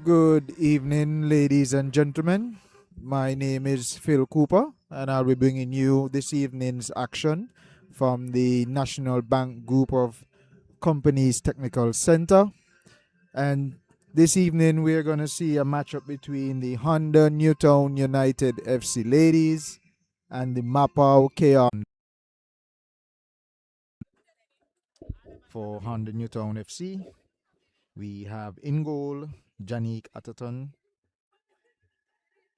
Good evening, ladies and gentlemen. My name is Phil Cooper, and I'll be bringing you this evening's action from the National Bank Group of Companies Technical Center. And this evening, we're going to see a matchup between the Honda Newtown United FC ladies and the Mapau Cayon. For Honda Newtown FC, we have in goal Janique Atherton,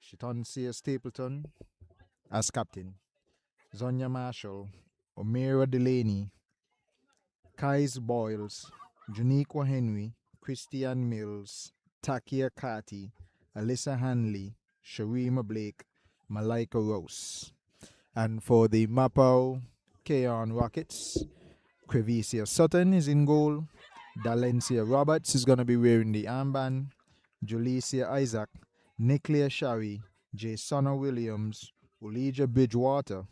Shitonsia Stapleton as captain, Zonia Marshall, O'Meara Delaney, Kais Boyles, Janiqua Henry, Christian Mills, Takia Kati, Alyssa Hanley, Sharima Blake, Malika Rose. And for the Mapau Cayon Rockets, Crevicia Sutton is in goal. Dalencia Roberts is going to be wearing the armband. Julicia Isaac, Nicola Shari, Jasona Williams, Olija Bridgewater,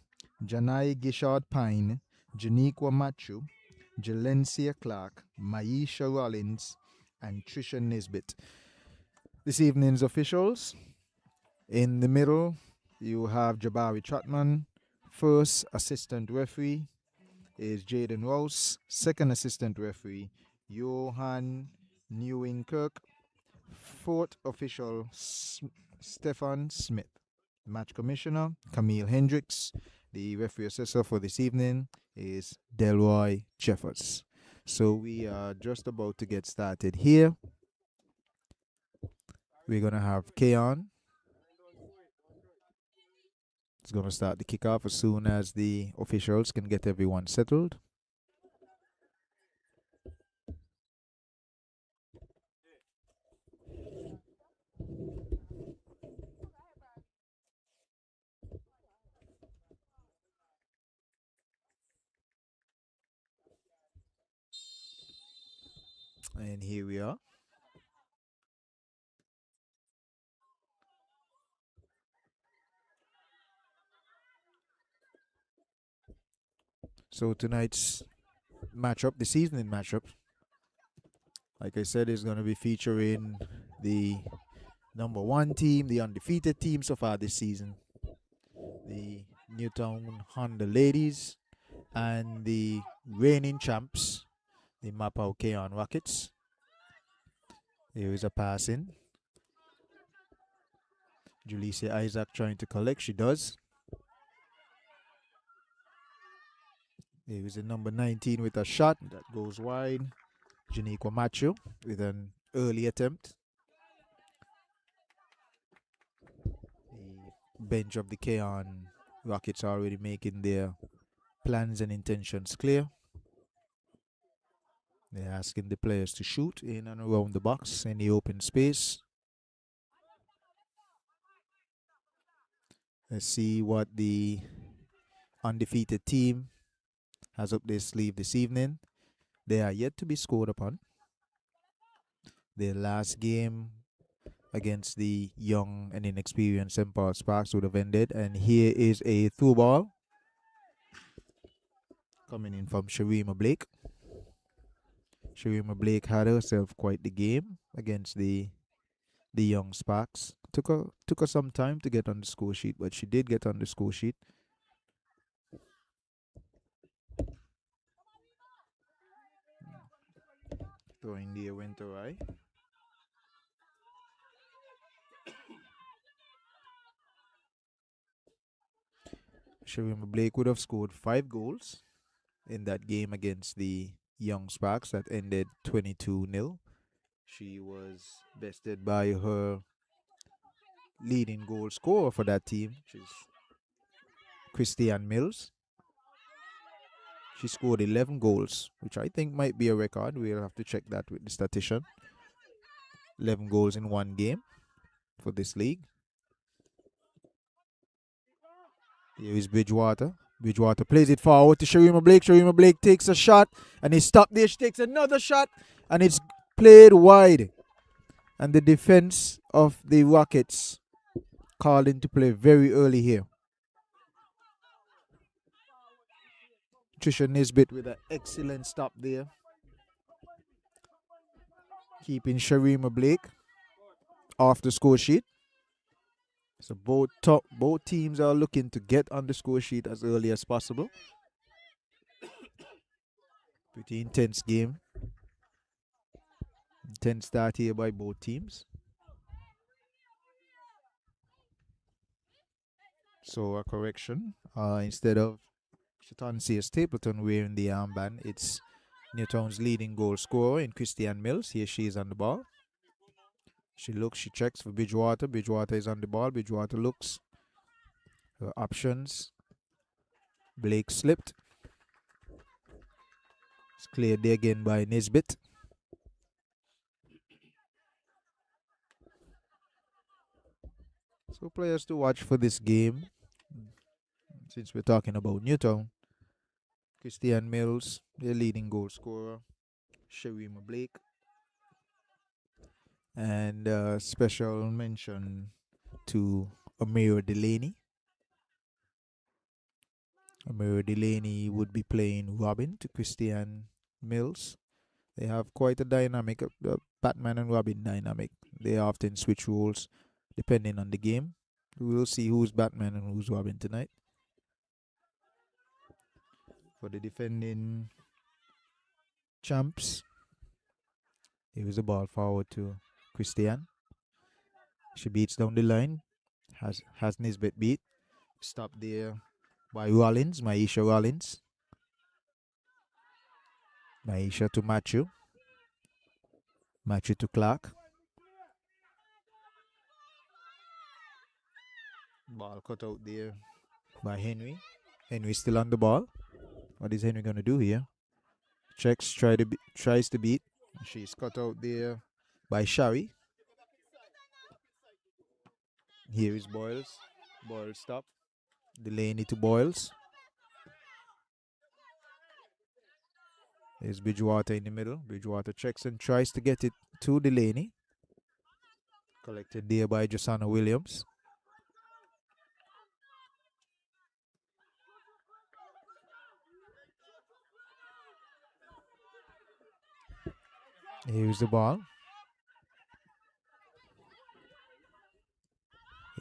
Janai Gishard Pine, Janiqua Machu, Jalencia Clark, Maisha Rollins, and Trisha Nisbet. This evening's officials. In the middle, you have Jabari Trotman. First assistant referee is Jaden Rouse. Second assistant referee, Johan Newinkirk. Fourth official, Stefan Smith. Match commissioner, Camille Hendricks. The referee assessor for this evening is Delroy Jeffers. So we are just about to get started here. We're going to have Cayon. It's going to start the kickoff as soon as the officials can get everyone settled. And here we are. So tonight's matchup, this evening matchup, like I said, is going to be featuring the number one team, the undefeated team so far this season, the Newtown Honda ladies, and the reigning champs, the Mapau Cayon Rockets. Here is a pass in. Julicia Isaac trying to collect. She does. Here is the number 19 with a shot that goes wide. Janiqua Macho with an early attempt. The bench of the Cayon Rockets are already making their plans and intentions clear. They're asking the players to shoot in and around the box in the open space. Let's see what the undefeated team has up their sleeve this evening. They are yet to be scored upon. Their last game against the young and inexperienced St. Paul Sparks would have ended. And here is a through ball coming in from Sharima Blake. Sharima Blake had herself quite the game against the young Sparks. Took her some time to get on the score sheet, but she did get on the score sheet. Throwing the winter eye. Sharima Blake would have scored 5 goals in that game against the young Sparks that ended 22-0. She was bested by her leading goal scorer for that team, which is Christian Mills. She scored 11 goals, which I think might be a record. We'll have to check that with the statistician. 11 goals in one game for this league. Here is Bridgewater. Bridgewater plays it forward to Sharima Blake. Sharima Blake takes a shot and he's stopped there. She takes another shot and it's played wide. And the defense of the Rockets called into play very early here. Trisha Nisbet with an excellent stop there. Keeping Sharima Blake. off the score sheet. So both teams are looking to get on the score sheet as early as possible. Pretty intense game. Intense start here by both teams. So a correction. Instead of Shatansia Stapleton wearing the armband, it's Newtown's leading goal scorer in Christian Mills. Here she is on the ball. She looks, she checks for Bridgewater. Bridgewater is on the ball. Bridgewater looks. Her options. Blake slipped. It's cleared there again by Nisbet. So players to watch for this game. Since we're talking about Newtown. Christian Mills, their leading goal scorer. Sharima Blake. And special mention to Amira Delaney. Amira Delaney would be playing Robin to Christian Mills. They have quite a dynamic, Batman and Robin dynamic. They often switch roles depending on the game. We'll see who's Batman and who's Robin tonight. For the defending champs, here is the ball forward to Christian. She beats down the line. Has Nisbet beat. Stopped there by Rollins, Maisha Rollins. Maisha to Matthew. Matthew to Clark. Ball cut out there by Henry. Henry still on the ball. What is Henry going to do here? Checks, tries to beat. She's cut out there by Shari. Here is Boyles. Boyles stop. Delaney to Boyles. There's Bridgewater in the middle. Bridgewater checks and tries to get it to Delaney. Collected there by Josanna Williams. Here's the ball.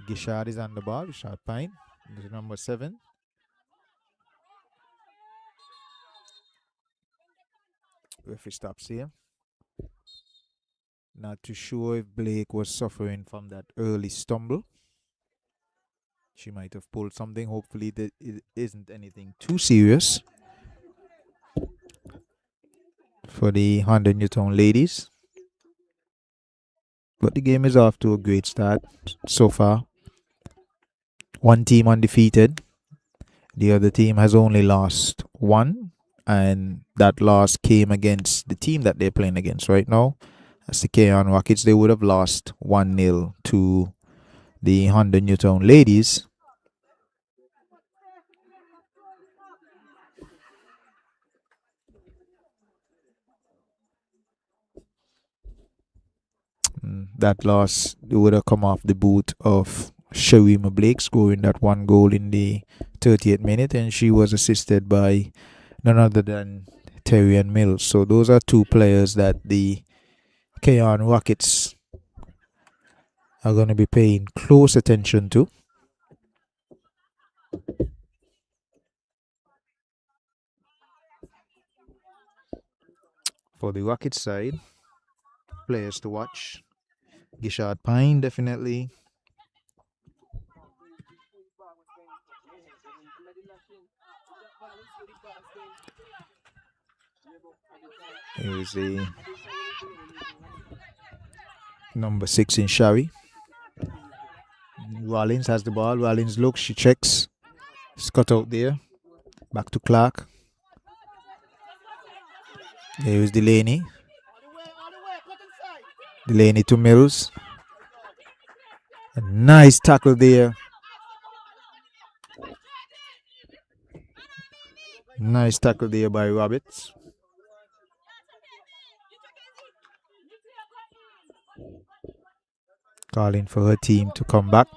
Gishard is on the ball. Gishard Pine, number 7. Referee stops here. Not too sure if Blake was suffering from that early stumble. She might have pulled something. Hopefully that it isn't anything too serious for the 100 Newtown ladies. But the game is off to a great start so far. One team undefeated. The other team has only lost one. And that loss came against the team that they're playing against right now. That's the Cayon Rockets. They would have lost 1-0 to the 100 Newtown ladies. That loss would have come off the boot of Sharima Blake scoring that one goal in the 30th minute, and she was assisted by none other than Terry Mills. So those are two players that the Cayon Rockets are going to be paying close attention to. For the Rockets side, players to watch. Gishard Pine, definitely. Here's the number 6 in Shari. Rollins has the ball. Rollins looks, she checks. It's cut out there. Back to Clark. Here is Delaney. Delaney to Mills. A nice tackle there. Nice tackle there by Roberts. Calling for her team to come back.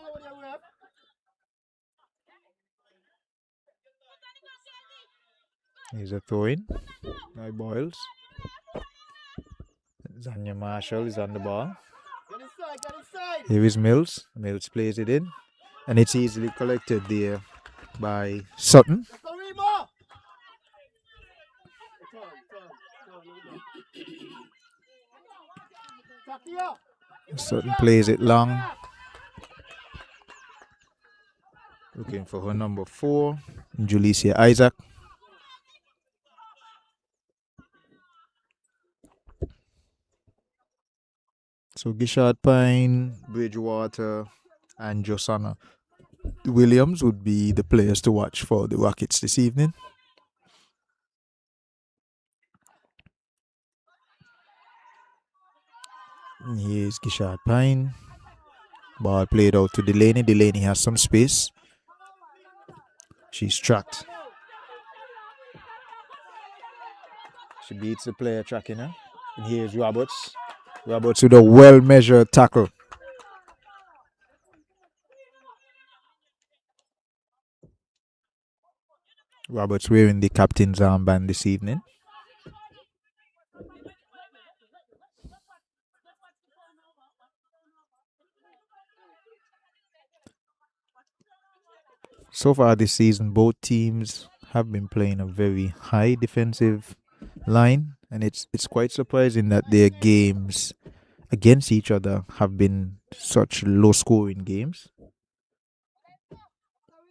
Here's a throw in by Boyles. Zanya Marshall is on the ball. Here is Mills. Mills plays it in, and it's easily collected there by Sutton. Sutton plays it long, looking for her number 4, Julicia Isaac. So Gishard Pine, Bridgewater, and Josanna Williams would be the players to watch for the Rockets this evening. And here's Gishard Pine. Ball played out to Delaney. Delaney has some space. She's tracked. She beats the player tracking her. And here's Roberts. Roberts with a well-measured tackle. Roberts wearing the captain's armband this evening. So far this season, both teams have been playing a very high defensive line, and it's quite surprising that their games against each other have been such low-scoring games.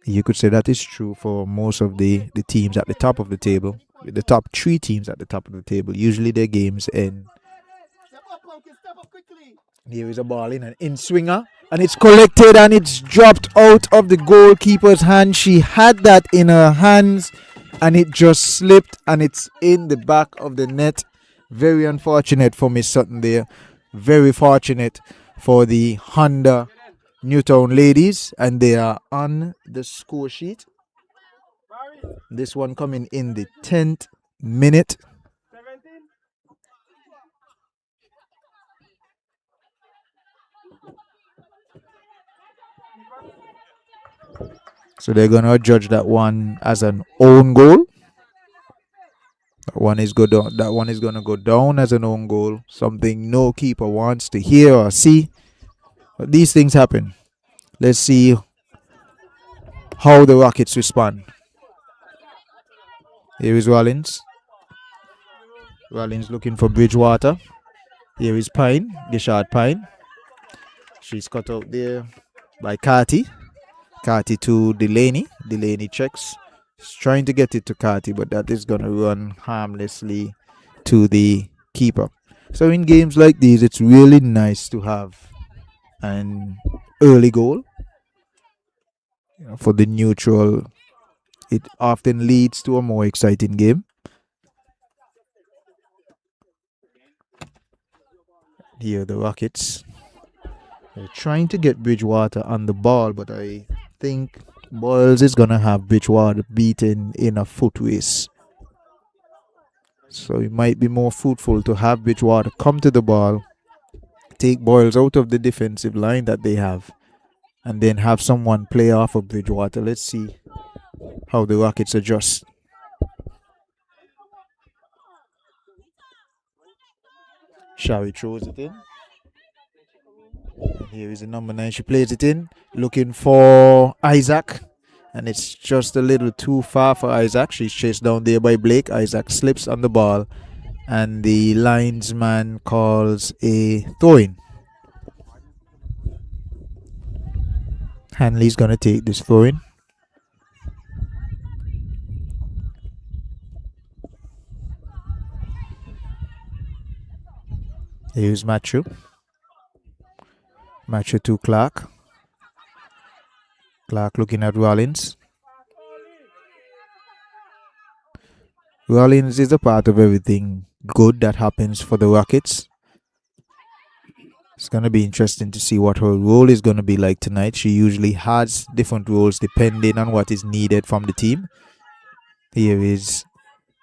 You could say that is true for most of the teams at the top of the table. The top 3 teams at the top of the table, usually their games end. Here is a ball in an in-swinger, and it's collected and it's dropped out of the goalkeeper's hand. She had that in her hands and it just slipped and it's in the back of the net. Very unfortunate for Miss Sutton there. Very fortunate for the Honda Newtown ladies, and they are on the score sheet. This one coming in the 10th minute. So they're gonna judge that one as an own goal. That one is gonna go down as an own goal. Something no keeper wants to hear or see. But these things happen. Let's see how the Rockets respond. Here is Rollins. Rollins looking for Bridgewater. Here is Pine, Gishard Pine. She's cut out there by Carty. Carty to Delaney. Delaney checks. She's trying to get it to Carty, but that is going to run harmlessly to the keeper. So in games like these, it's really nice to have an early goal. For the neutral, it often leads to a more exciting game. Here the Rockets. They're trying to get Bridgewater on the ball, but I think Boyles is going to have Bridgewater beaten in a foot race. So it might be more fruitful to have Bridgewater come to the ball, take Boyles out of the defensive line that they have, and then have someone play off of Bridgewater. Let's see how the Rockets adjust. Shari throws it in. Here is the number 9. She plays it in, looking for Isaac. And it's just a little too far for Isaac. She's chased down there by Blake. Isaac slips on the ball. And the linesman calls a throw-in. Hanley's going to take this throw-in. Here's Matthew. Matthew to Clark. Clark looking at Rollins. Rollins is a part of everything good that happens for the Rockets. It's going to be interesting to see what her role is going to be like tonight. She usually has different roles depending on what is needed from the team. Here is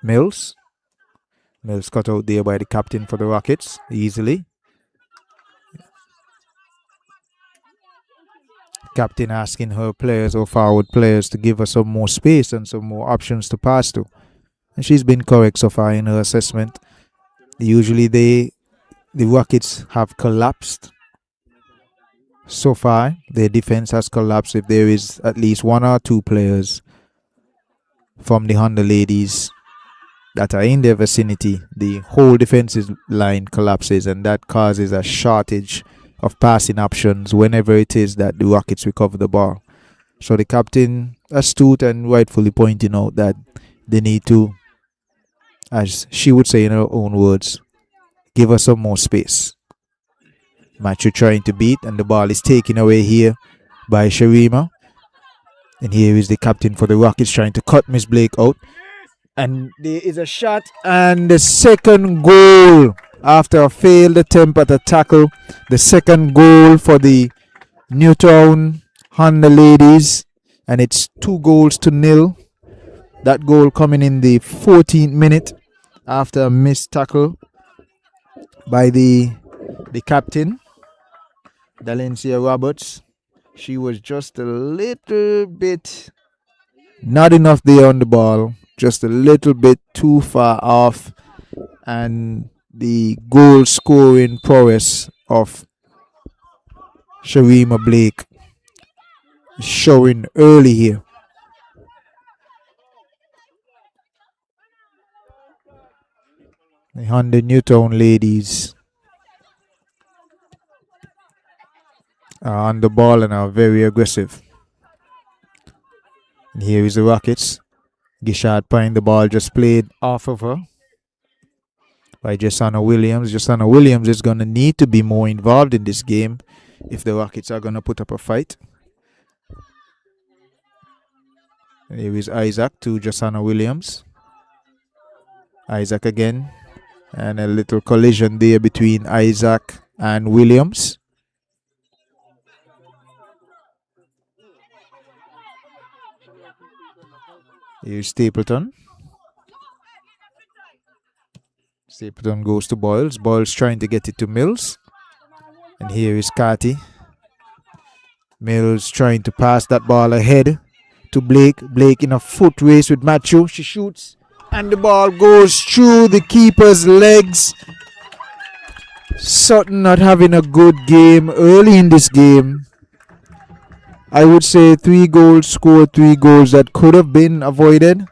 Mills. Mills cut out there by the captain for the Rockets easily. Captain asking her players or forward players to give her some more space and some more options to pass to. And she's been correct so far in her assessment. Usually the Rockets have collapsed So far, their defense has collapsed. If there is at least one or two players from the Honda ladies that are in their vicinity, the whole defensive line collapses, and that causes a shortage of passing options whenever it is that the Rockets recover the ball. So the captain, astute and rightfully pointing out that they need to, as she would say in her own words, give us some more space. Matthew trying to beat, and the ball is taken away here by Sharima. And here is the captain for the Rockets trying to cut Miss Blake out. And there is a shot, and the second goal after a failed attempt at a tackle. The second goal for the Newtown Honda ladies, and it's 2 goals to 0. That goal coming in the 14th minute after a missed tackle by the captain, Dalencia Roberts. She was just a little bit not enough there on the ball, just a little bit too far off, and the goal scoring prowess of Sharima Blake is showing early here. The Honda Newtown ladies are on the ball and are very aggressive. And here is the Rockets. Gishard playing the ball, just played off of her by Jessana Williams. Jessana Williams is going to need to be more involved in this game if the Rockets are going to put up a fight. And here is Isaac to Jessana Williams. Isaac again. And a little collision there between Isaac and Williams. Here's Stapleton. Stapleton goes to Boyles. Boyles trying to get it to Mills. And here is Carty. Mills trying to pass that ball ahead to Blake. Blake in a foot race with Matthew. She shoots. And the ball goes through the keeper's legs. Sutton not having a good game early in this game. I would say 3 goals scored, 3 goals that could have been avoided.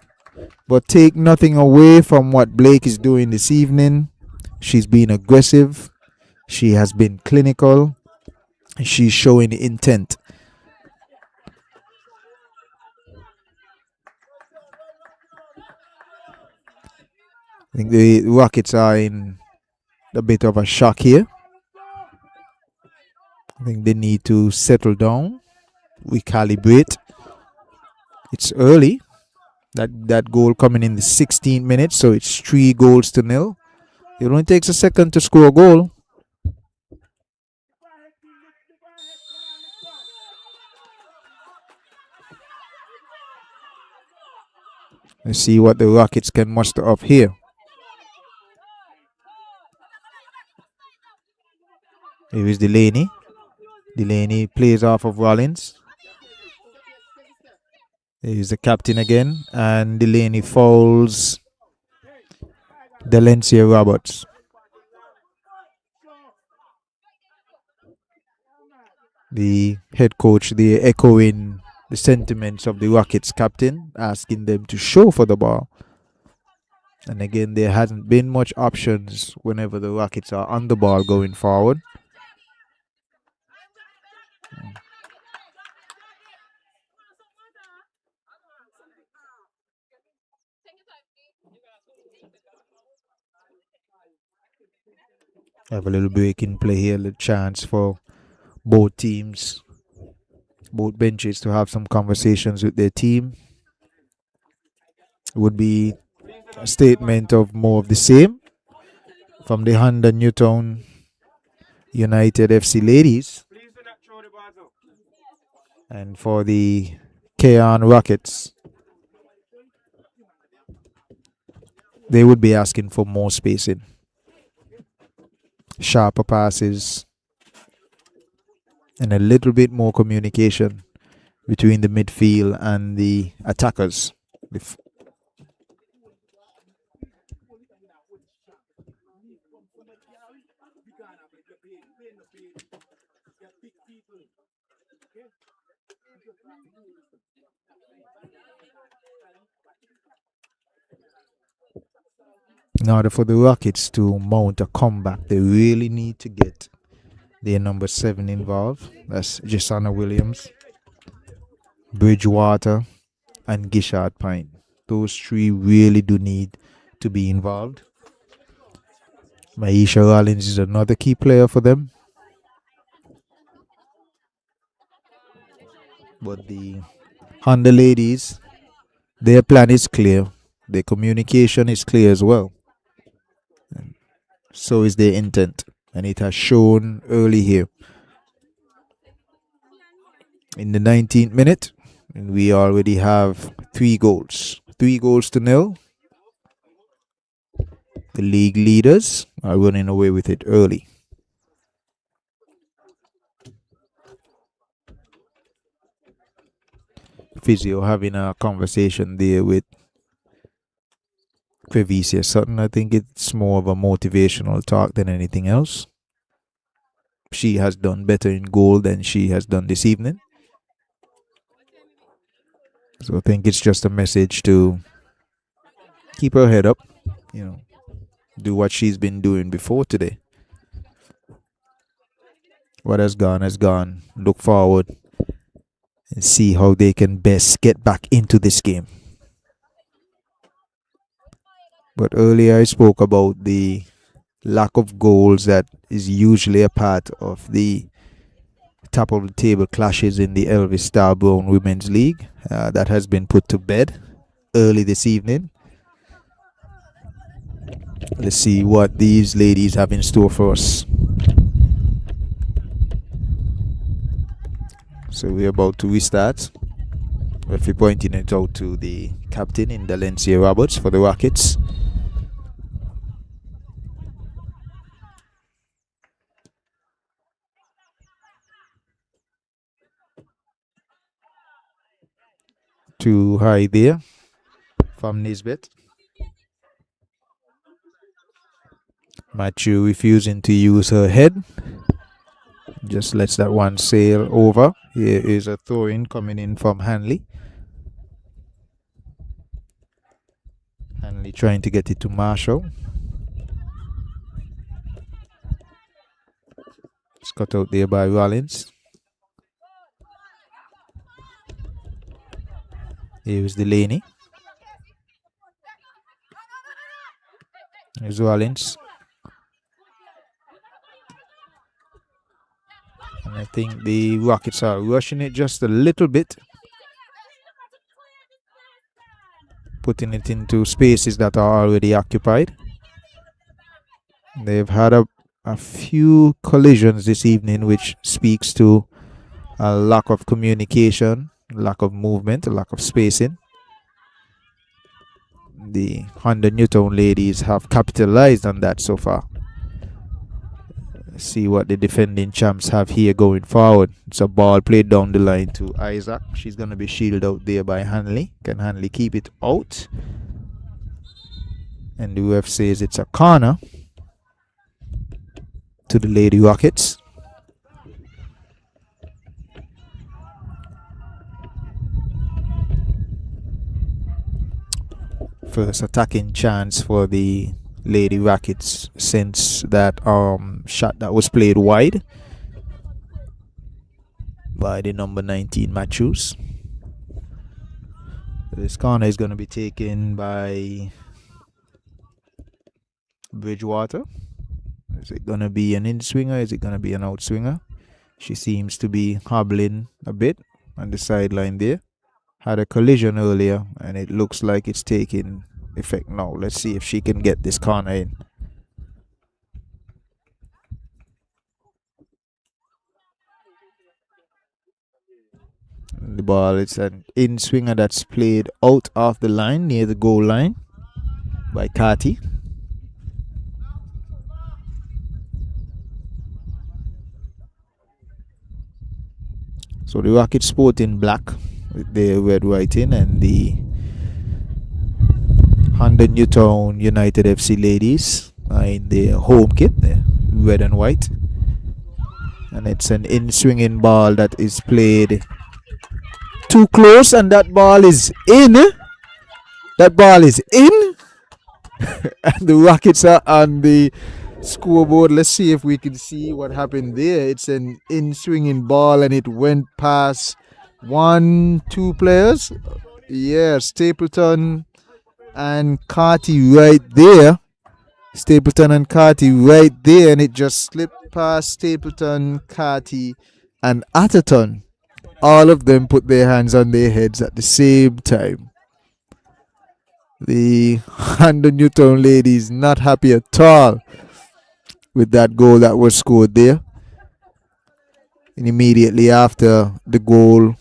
But take nothing away from what Blake is doing this evening. She's been aggressive. She has been clinical. She's showing intent. I think the Rockets are in a bit of a shock here. I think they need to settle down, recalibrate. It's early. That goal coming in the 16th minute, so it's 3 goals to 0. It only takes a second to score a goal. Let's see what the Rockets can muster up here. Here is Delaney. Delaney plays off of Rollins. Here's the captain again, and Delaney fouls Dalencia Roberts. The head coach there echoing the sentiments of the Rockets captain, asking them to show for the ball. And again, there hasn't been much options whenever the Rockets are on the ball going forward. Have a little break in play here, a chance for both teams, both benches to have some conversations with their team. It would be a statement of more of the same from the Honda Newtown United FC ladies. And for the Cayon Rockets, they would be asking for more spacing, sharper passes, and a little bit more communication between the midfield and the attackers. In order for the Rockets to mount a comeback, they really need to get their number 7 involved. That's Jasana Williams, Bridgewater, and Gishard Pine. Those three really do need to be involved. Maisha Rollins is another key player for them. But the Honda ladies, their plan is clear. Their communication is clear as well. And so is their intent. And it has shown early here. In the 19th minute, and we already have 3 goals. 3 goals to 0. The league leaders are running away with it early. Physio having a conversation there with Quevicia Sutton. I think it's more of a motivational talk than anything else. She has done better in goal than she has done this evening. So I think it's just a message to keep her head up, do what she's been doing before today. What has gone has gone. Look forward and see how they can best get back into this game. But earlier I spoke about the lack of goals that is usually a part of the top of the table clashes in the Elvis Star Browne Women's League. That has been put to bed early this evening. Let's see what these ladies have in store for us. So we're about to restart. We're pointing it out to the captain in Dalencia Roberts for the Rockets. Too high there from Nisbet. Matthew refusing to use her head. Just lets that one sail over. Here is a throw-in coming in from Hanley. Hanley trying to get it to Marshall. It's cut out there by Rollins. Here is Delaney. Here's Rollins. And I think the Rockets are rushing it just a little bit. Putting it into spaces that are already occupied. They've had a few collisions this evening, which speaks to a lack of communication, lack of movement, a lack of spacing. The Honda Newtown ladies have capitalized on that so far. Let's see what the defending champs have here going forward. It's a ball played down the line to Isaac. She's going to be shielded out there by Hanley. Can Hanley keep it out? And the ref says it's a corner to the Lady Rockets. First attacking chance for the Lady Rockets since that shot that was played wide by the number 19 Matthews. This corner is going to be taken by Bridgewater. Is it going to be an in-swinger? Is it going to be an out-swinger? She seems to be hobbling a bit on the sideline there. Had a collision earlier and it looks like it's taking effect now. Let's see if she can get this corner in. The ball is an in-swinger that's played out of the line near the goal line by Kati. So the Rockets sport in black with the red writing, and the Honda Newtown United FC ladies are in their home kit, red and white. And it's an in-swinging ball that is played too close, and that ball is in. That ball is in. And the Rockets are on the scoreboard. Let's see if we can see what happened there. It's an in-swinging ball and it went past two players. Yeah, Stapleton and Carty right there. Stapleton and Carty right there, and it just slipped past Stapleton, Carty, and Atherton. All of them put their hands on their heads at the same time. The Under Newtown ladies not happy at all with that goal that was scored there. And immediately after the goal,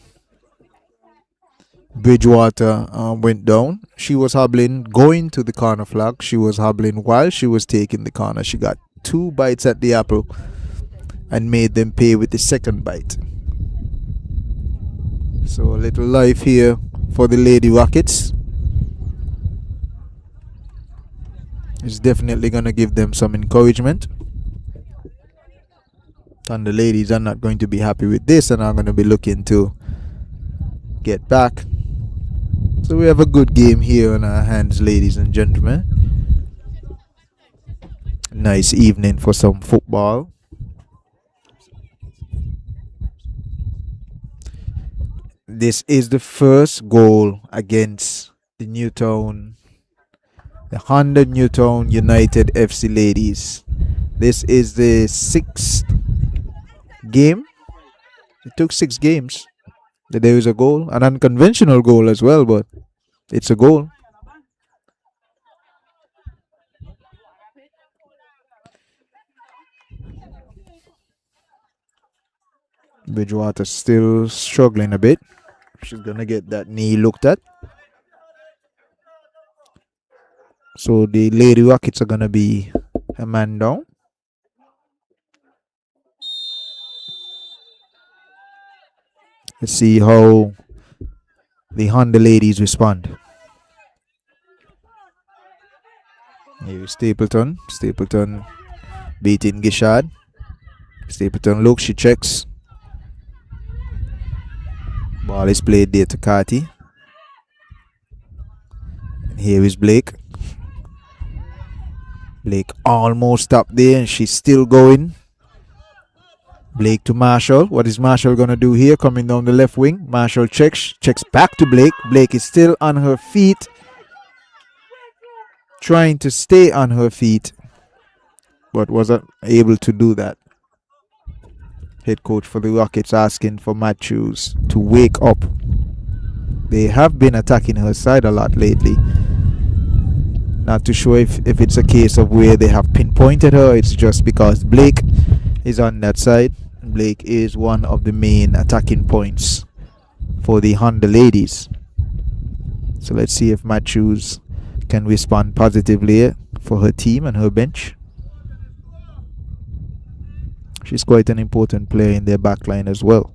Bridgewater went down. She was hobbling, going to the corner flag. She was hobbling while she was taking the corner. She got 2 bites at the apple and made them pay with the second bite. So a little life here for the Lady Rockets. It's definitely going to give them some encouragement. And the ladies are not going to be happy with this and are going to be looking to get back. So we have a good game here on our hands, ladies and gentlemen. Nice evening for some football. This is the first goal against the Honda Newtown United FC ladies. This is the 6th game. It took 6 games. There is a goal, an unconventional goal as well, but it's a goal. Bridgewater still struggling a bit. She's going to get that knee looked at. So the Lady Rockets are going to be a man down. Let's see how the Honda ladies respond. Here Stapleton. Stapleton beating Gishad. Stapleton looks, she checks. Ball is played there to Carty. And here is Blake. Blake almost stopped there and she's still going. Blake to Marshall. What is Marshall going to do here? Coming down the left wing. Marshall checks back to Blake. Blake is still on her feet. Trying to stay on her feet. But wasn't able to do that. Head coach for the Rockets asking for Matthews to wake up. They have been attacking her side a lot lately. Not too sure if it's a case of where they have pinpointed her. It's just because Blake is on that side. Blake is one of the main attacking points for the Honda ladies. So let's see if Matthews can respond positively for her team and her bench. She's quite an important player in their backline as well.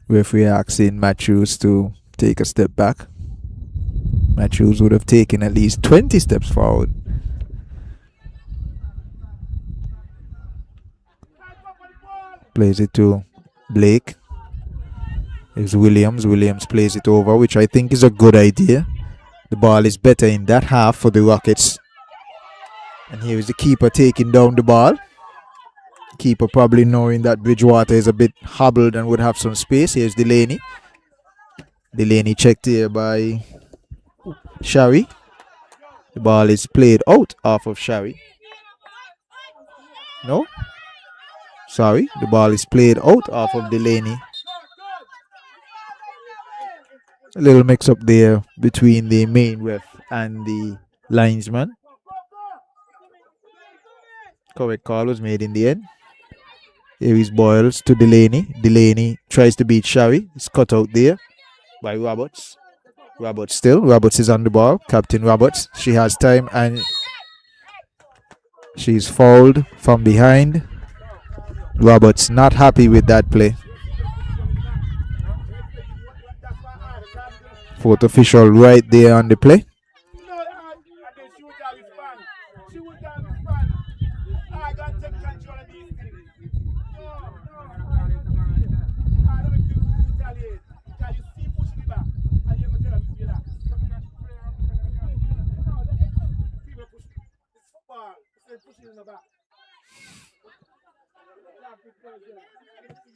Referee asking Matthews to take a step back. Matthews would have taken at least 20 steps forward. Plays it to Blake. Is Williams. Williams plays it over, which I think is a good idea. The ball is better in that half for the Rockets. And here is the keeper taking down the ball. Keeper probably knowing that Bridgewater is a bit hobbled and would have some space. Here's Delaney. Delaney checked here by Shari. The ball is played out off of Shari. No? Sorry, the ball is played out off of Delaney. A little mix up there between the main ref and the linesman. Correct call was made in the end. Here is Boyles to Delaney. Delaney tries to beat Shari. It's cut out there by Roberts. Roberts is on the ball. Captain Roberts. She has time and she's fouled from behind. Roberts not happy with that play. Fourth official right there on the play.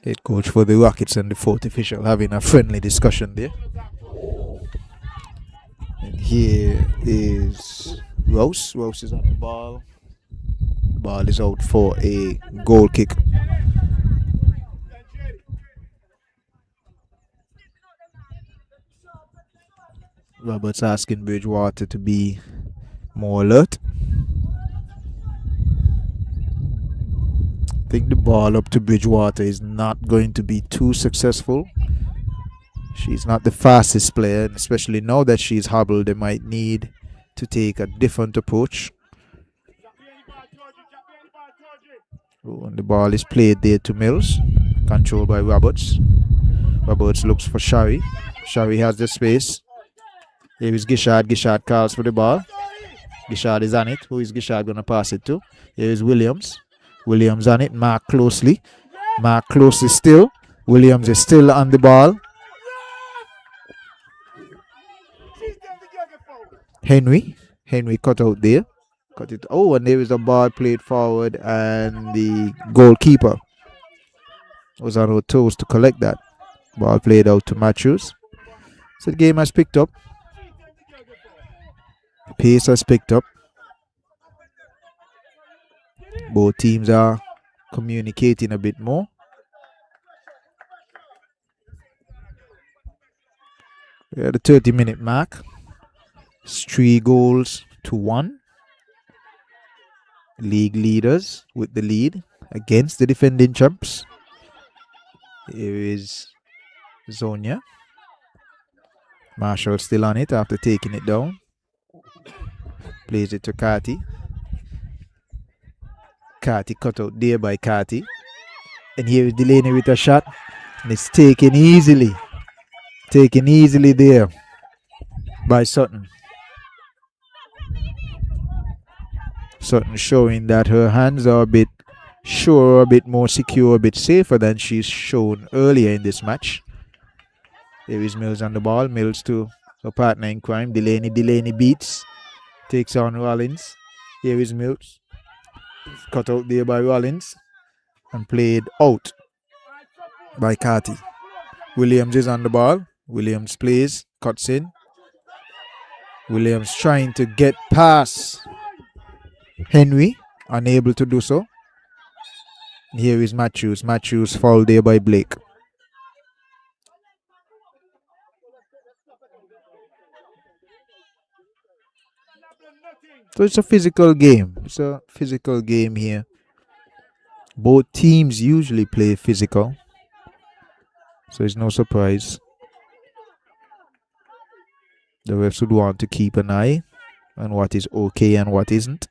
Head coach for the Rockets and the fourth official having a friendly discussion there. And here is Rose. Rose is on the ball. The ball is out for a goal kick. Roberts asking Bridgewater to be more alert. I think the ball up to Bridgewater is not going to be too successful. She's not the fastest player, and especially now that she's hobbled, they might need to take a different approach. And the ball is played there to Mills, controlled by Roberts. Roberts looks for Shari. Shari has the space. Here is Gishard. Gishard calls for the ball. Gishard is on it. Who is Gishard going to pass it to? Here is Williams. Williams on it. Mark closely. Mark closely still. Williams is still on the ball. Henry cut out there. Cut it. Oh, and there is a ball played forward, and the goalkeeper was on her toes to collect that. Ball played out to Matthews. So the game has picked up. The pace has picked up. Both teams are communicating a bit more. We're at the 30-minute mark. It's 3-1. League leaders with the lead against the defending champs. Here is Zonia. Marshall still on it after taking it down. Plays it to Carty. Carty cut out there by Carty. And here is Delaney with a shot. And it's taken easily. Taken easily there by Sutton. Sutton showing that her hands are a bit sure, a bit more secure, a bit safer than she's shown earlier in this match. There is Mills on the ball. Mills to her partner in crime, Delaney. Delaney beats. Takes on Rollins. Here is Mills. Cut out there by Rollins. And played out by Carty. Williams is on the ball. Williams plays. Cuts in. Williams trying to get past Henry. Unable to do so. Here is Matthews. Matthews fouled there by Blake. So it's a physical game. It's a physical game here. Both teams usually play physical. So it's no surprise. The refs would want to keep an eye on what is okay and what isn't.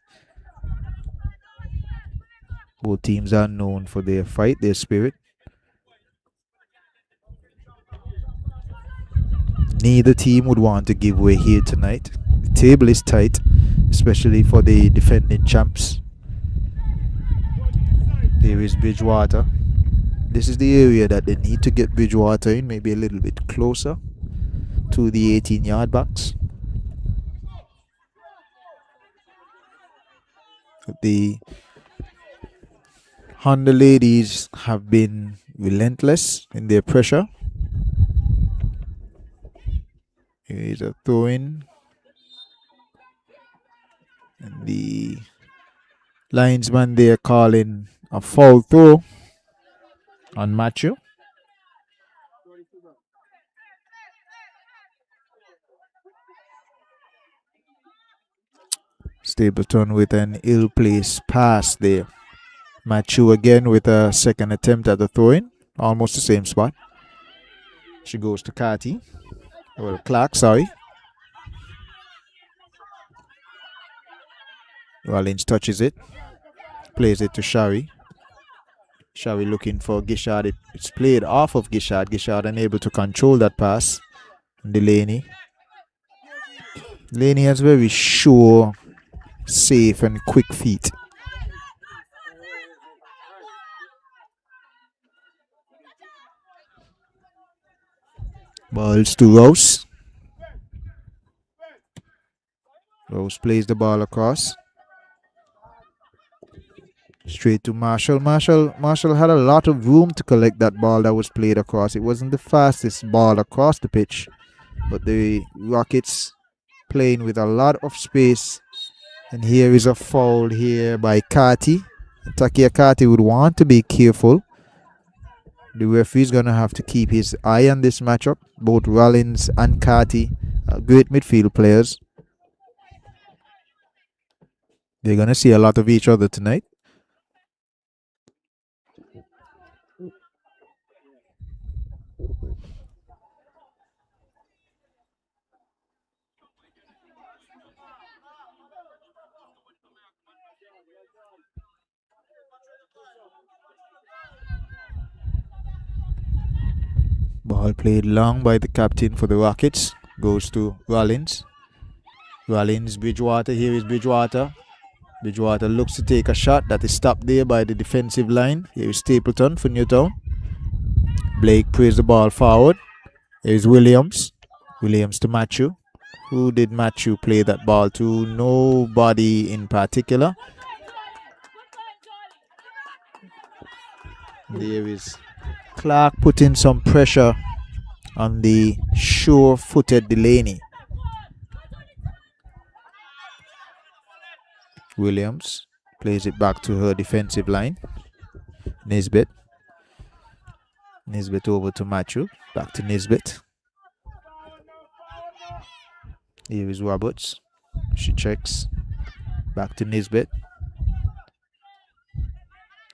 Both teams are known for their fight, their spirit. Neither team would want to give way here tonight. The table is tight, especially for the defending champs. There is Bridgewater. This is the area that they need to get Bridgewater in, maybe a little bit closer to the 18-yard box. The Honda ladies have been relentless in their pressure. Here is a throw-in. And the linesman there calling a foul throw on Matthew. Stapleton with an ill-placed pass there. Matthew again with a second attempt at the throw-in. Almost the same spot. She goes to Carty. Well, Clark, sorry. Rollins touches it. Plays it to Shari. Shari looking for Gishard. It's played off of Gishard. Gishard unable to control that pass. Delaney. Delaney has very sure, safe and quick feet. Balls to Rose. Rose plays the ball across. Straight to Marshall. Marshall had a lot of room to collect that ball that was played across. It wasn't the fastest ball across the pitch, but the Rockets playing with a lot of space. And here is a foul here by Carty. Takia Carty would want to be careful. The referee's going to have to keep his eye on this matchup. Both Rollins and Carty are great midfield players. They're going to see a lot of each other tonight. Ball played long by the captain for the Rockets. Goes to Rollins. Rollins, Bridgewater. Here is Bridgewater. Bridgewater looks to take a shot that is stopped there by the defensive line. Here is Stapleton for Newtown. Blake plays the ball forward. Here is Williams. Williams to Matthew. Who did Matthew play that ball to? Nobody in particular. There is Clark putting some pressure on the sure-footed Delaney. Williams plays it back to her defensive line. Nisbet. Nisbet over to Matthew. Back to Nisbet. Here is Roberts. She checks. Back to Nisbet.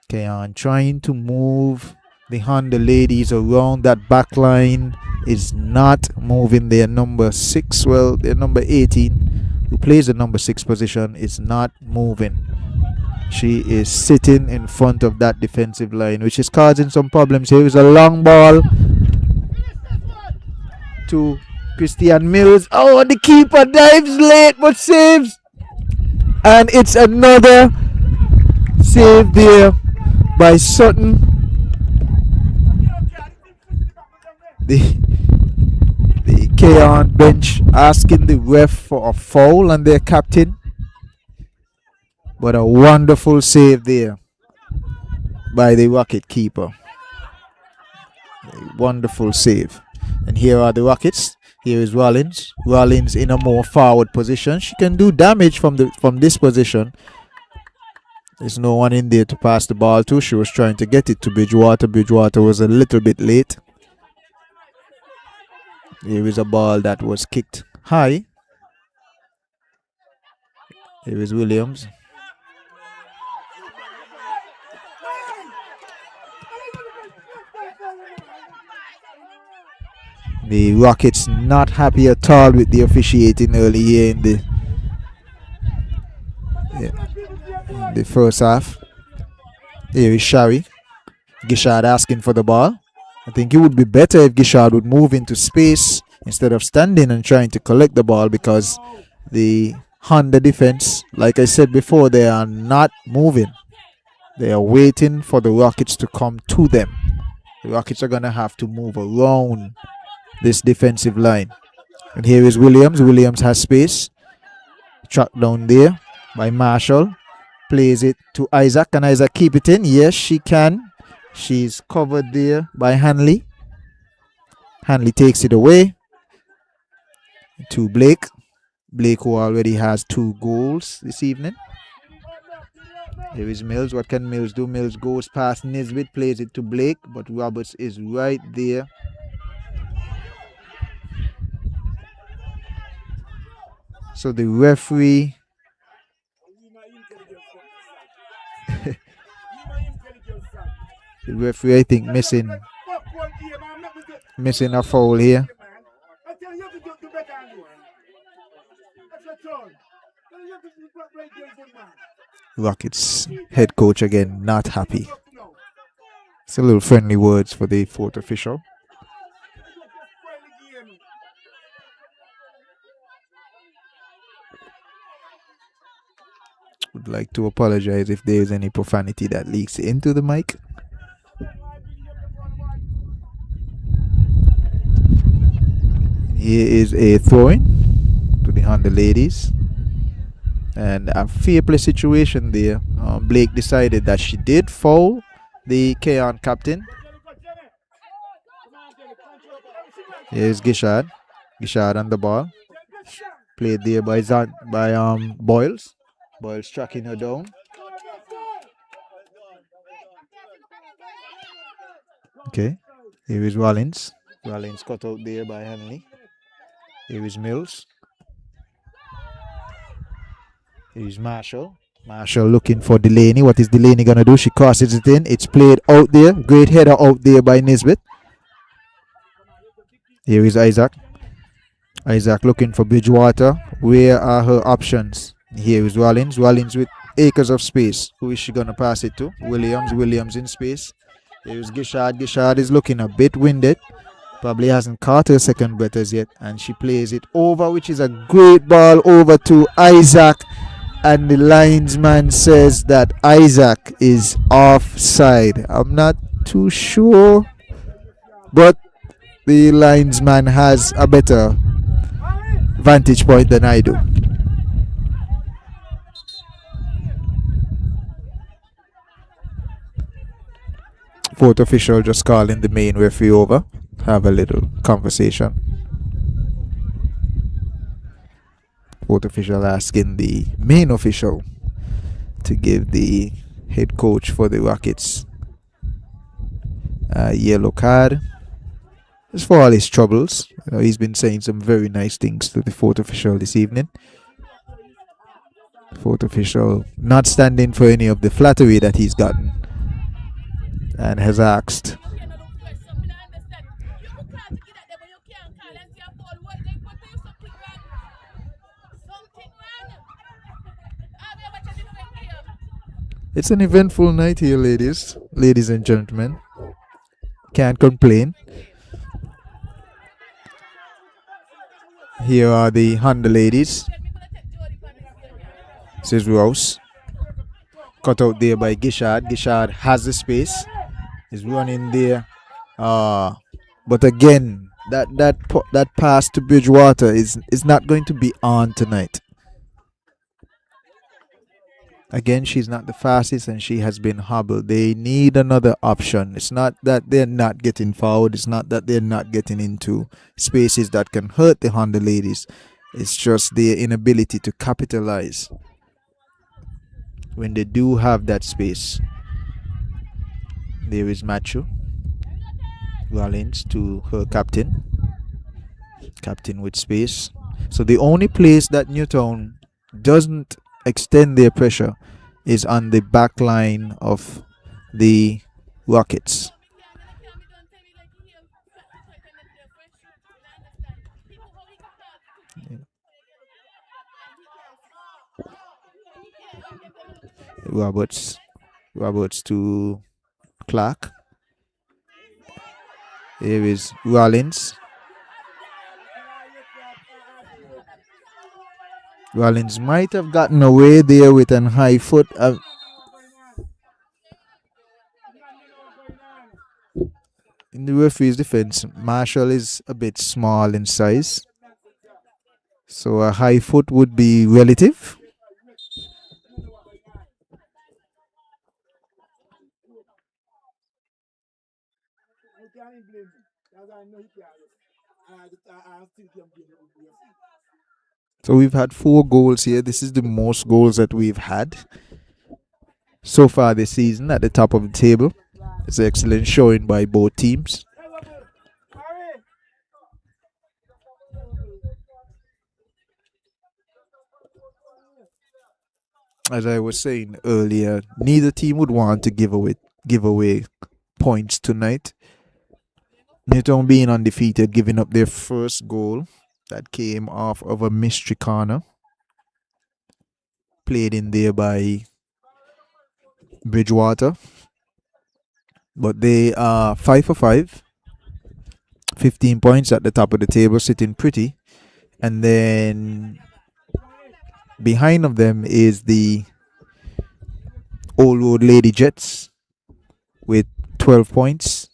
Cayon trying to move the Honda ladies around that back line is not moving. Their number 6, well, their number 18, who plays the number 6 position, is not moving. She is sitting in front of that defensive line, which is causing some problems. Here is a long ball to Christian Mills. Oh, the keeper dives late but saves. And it's another save there by Sutton. The Cayon bench asking the ref for a foul on their captain. But a wonderful save there by the Rocket keeper. A wonderful save. And here are the Rockets. Here is Rollins. Rollins in a more forward position. She can do damage from this position. There's no one in there to pass the ball to. She was trying to get it to Bridgewater. Bridgewater was a little bit late. Here is a ball that was kicked high. Here is Williams. The Rockets not happy at all with the officiating early here in the first half. Here is Shari. Gishard asking for the ball. I think it would be better if Gishard would move into space instead of standing and trying to collect the ball, because the Honda defense, like I said before, they are not moving. They are waiting for the Rockets to come to them. The Rockets are going to have to move around this defensive line. And here is Williams. Williams has space. Tracked down there by Marshall. Plays it to Isaac. Can Isaac keep it in? Yes, she can. She's covered there by Hanley. Hanley takes it away to Blake. Blake, who already has 2 goals this evening. Here is Mills. What can Mills do? Mills goes past Nisbet, plays it to Blake, but Roberts is right there. So the referee the referee, I think, missing a foul here. Rockets head coach again not happy. It's a little friendly words for the 4th official. Would like to apologize if there is any profanity that leaks into the mic. Here is a throw-in to the Honda ladies. And a fair play situation there. Blake decided that she did foul the Cayon captain. Here's Gishad. Gishad on the ball. Played there by Boyles. Boyles tracking her down. Okay. Here is Rollins. Rollins cut out there by Hanley. Here is Mills. Here is Marshall. Marshall looking for Delaney. What is Delaney going to do? She crosses it in. It's played out there. Great header out there by Nisbet. Here is Isaac. Isaac looking for Bridgewater. Where are her options? Here is Rollins. Rollins with acres of space. Who is she going to pass it to? Williams. Williams in space. Here is Gishad. Gishad is looking a bit winded. Probably hasn't caught her second breath as yet. And she plays it over, which is a great ball over to Isaac. And the linesman says that Isaac is offside. I'm not too sure. But the linesman has a better vantage point than I do. Fourth official just calling the main referee over. Have a little conversation. Fourth official asking the main official to give the head coach for the Rockets a yellow card. As for all his troubles, he's been saying some very nice things to the fourth official this evening. Fourth official not standing for any of the flattery that he's gotten and has asked it's an eventful night here, ladies and gentlemen. Can't complain. Here are the Honda ladies. This is Rouse. Cut out there by Gishad. Gishad has the space. He's running there. But again, that pass to Bridgewater is not going to be on tonight. Again, she's not the fastest and she has been hobbled. They need another option. It's not that they're not getting fouled. It's not that they're not getting into spaces that can hurt the Honda ladies. It's just their inability to capitalize when they do have that space. There is Matthew. Rollins to her captain. Captain with space. So the only place that Newtown doesn't extend their pressure is on the back line of the Rockets. Roberts to Clark. Here is Rollins. Rollins might have gotten away there with an high foot. In the referee's defense, Marshall is a bit small in size, so a high foot would be relative. So we've had 4 goals here. This is the most goals that we've had so far this season at the top of the table. It's an excellent showing by both teams. As I was saying earlier, neither team would want to give away points tonight. Newtown being undefeated, giving up their first goal that came off of a mystery corner played in there by Bridgewater. But they are 5 for 5. 15 points at the top of the table, sitting pretty. And then behind of them is the Old Road Lady Jets with 12 points.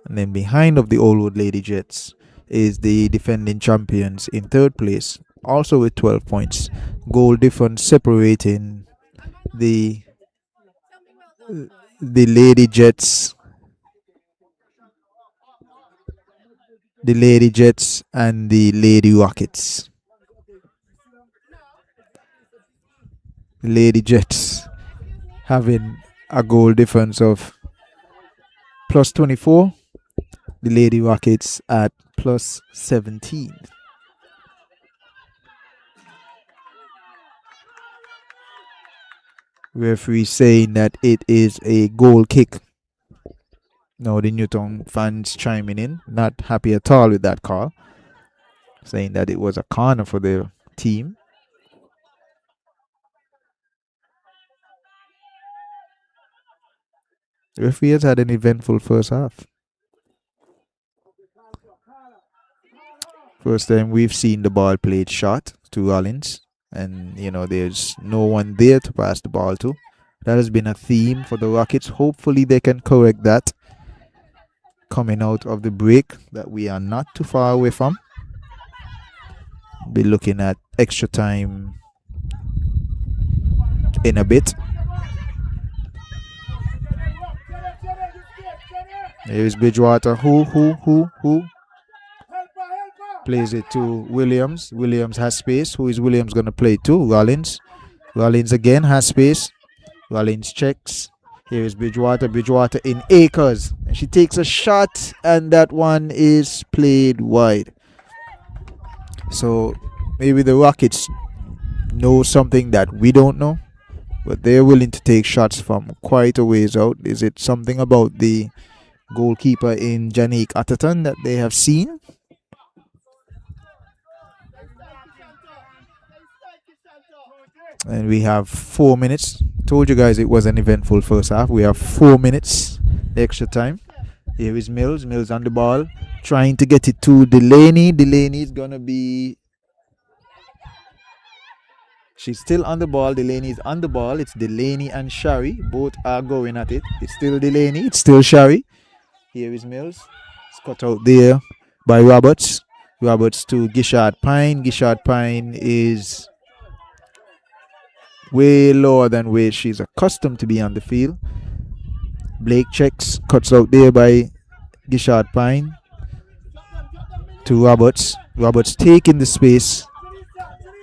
And then behind of the Old Road Lady Jets is the defending champions in third place, also with 12 points. Goal difference separating the the Lady Jets, and the Lady Rockets. The Lady Jets having a goal difference of plus 24. The Lady Rockets at plus 17. Referee saying that it is a goal kick. Now the Newtown fans chiming in, not happy at all with that call, saying that it was a corner for their team. The referee has had an eventful first half. First time we've seen the ball played short to Rollins, and there's no one there to pass the ball to. That has been a theme for the Rockets. Hopefully they can correct that coming out of the break that we are not too far away from. Be looking at extra time in a bit. Here is Bridgewater. Who? Plays it to Williams. Williams has space. Who is Williams going to play it to? Rollins. Rollins again has space. Rollins checks. Here is Bridgewater. Bridgewater in acres. And she takes a shot, and that one is played wide. So maybe the Rockets know something that we don't know, but they're willing to take shots from quite a ways out. Is it something about the goalkeeper in Janique Atherton that they have seen? And we have 4 minutes. Told you guys it was an eventful first half. We have 4 minutes extra time. Here is Mills. Mills on the ball, trying to get it to Delaney. Delaney is gonna be. She's still on the ball. Delaney is on the ball. It's Delaney and Shari. Both are going at it. It's still Delaney. It's still Shari. Here is Mills. It's cut out there by Roberts. Roberts to Gishard Pine. Gishard Pine is way lower than where she's accustomed to be on the field. Blake checks, cuts out there by Gishard Pine to Roberts. Roberts taking the space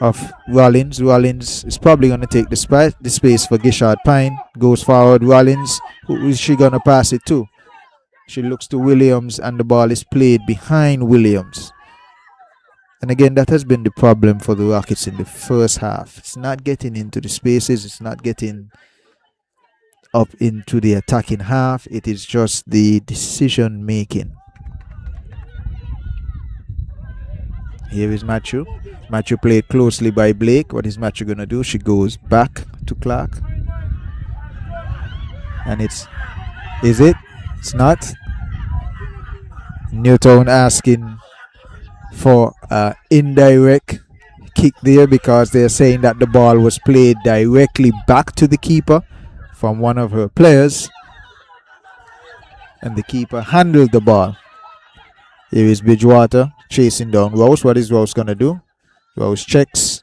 of Rollins. Rollins is probably going to take the space for Gishard Pine. Goes forward. Rollins, who is she going to pass it to? She looks to Williams, and the ball is played behind Williams. And again, that has been the problem for the Rockets in the first half. It's not getting into the spaces. It's not getting up into the attacking half. It is just the decision making. Here is Matthew. Matthew played closely by Blake. What is Matthew going to do? She goes back to Clark. And is it? It's not. Newtown asking for an indirect kick there because they're saying that the ball was played directly back to the keeper from one of her players, and the keeper handled the ball. Here is Bridgewater chasing down Rouse. What is Rouse gonna do? Rouse checks.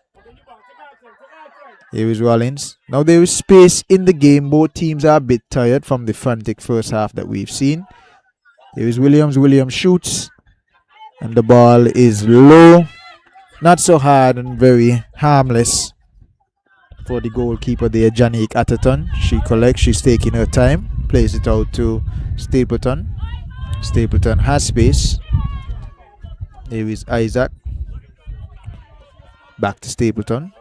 Here is Rollins. Now there is space in the game. Both teams are a bit tired from the frantic first half that we've seen. Here is Williams. Williams shoots, and the ball is low. Not so hard and very harmless for the goalkeeper there, Janique Atherton. She collects. She's taking her time. Plays it out to Stapleton. Stapleton has space. Here is Isaac. Back to Stapleton.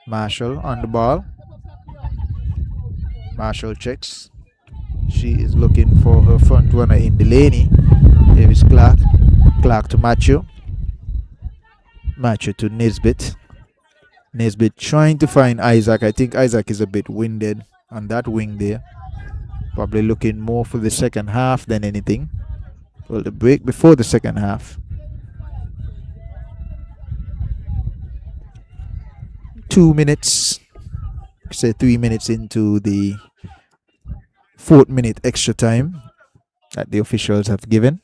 Marshall on the ball. Marshall checks. She is looking for her front runner in Delaney. Here is Clark. Clark to Matthew. Matthew to Nesbitt. Nesbitt trying to find Isaac. I think Isaac is a bit winded on that wing there. Probably looking more for the second half than anything. Well, the break before the second half. 2 minutes. Say 3 minutes into the 4th minute extra time that the officials have given.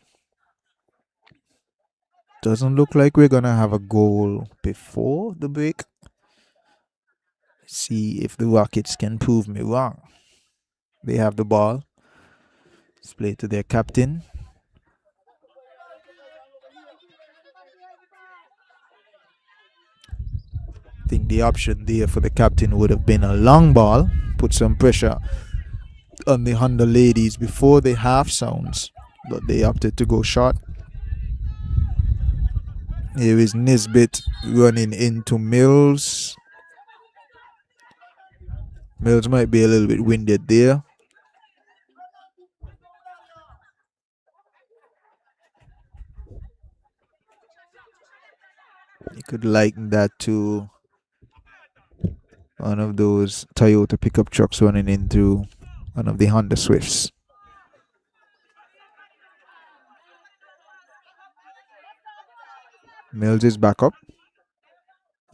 Doesn't look like we're gonna have a goal before the break. See if the Rockets can prove me wrong. They have the ball. Let's play to their captain. I think the option there for the captain would have been a long ball. Put some pressure on the Honda ladies before the half sounds. But they opted to go short. Here is Nisbet running into Mills. Mills might be a little bit winded there. You could liken that to one of those Toyota pickup trucks running into one of the Honda Swifts. Mills is back up.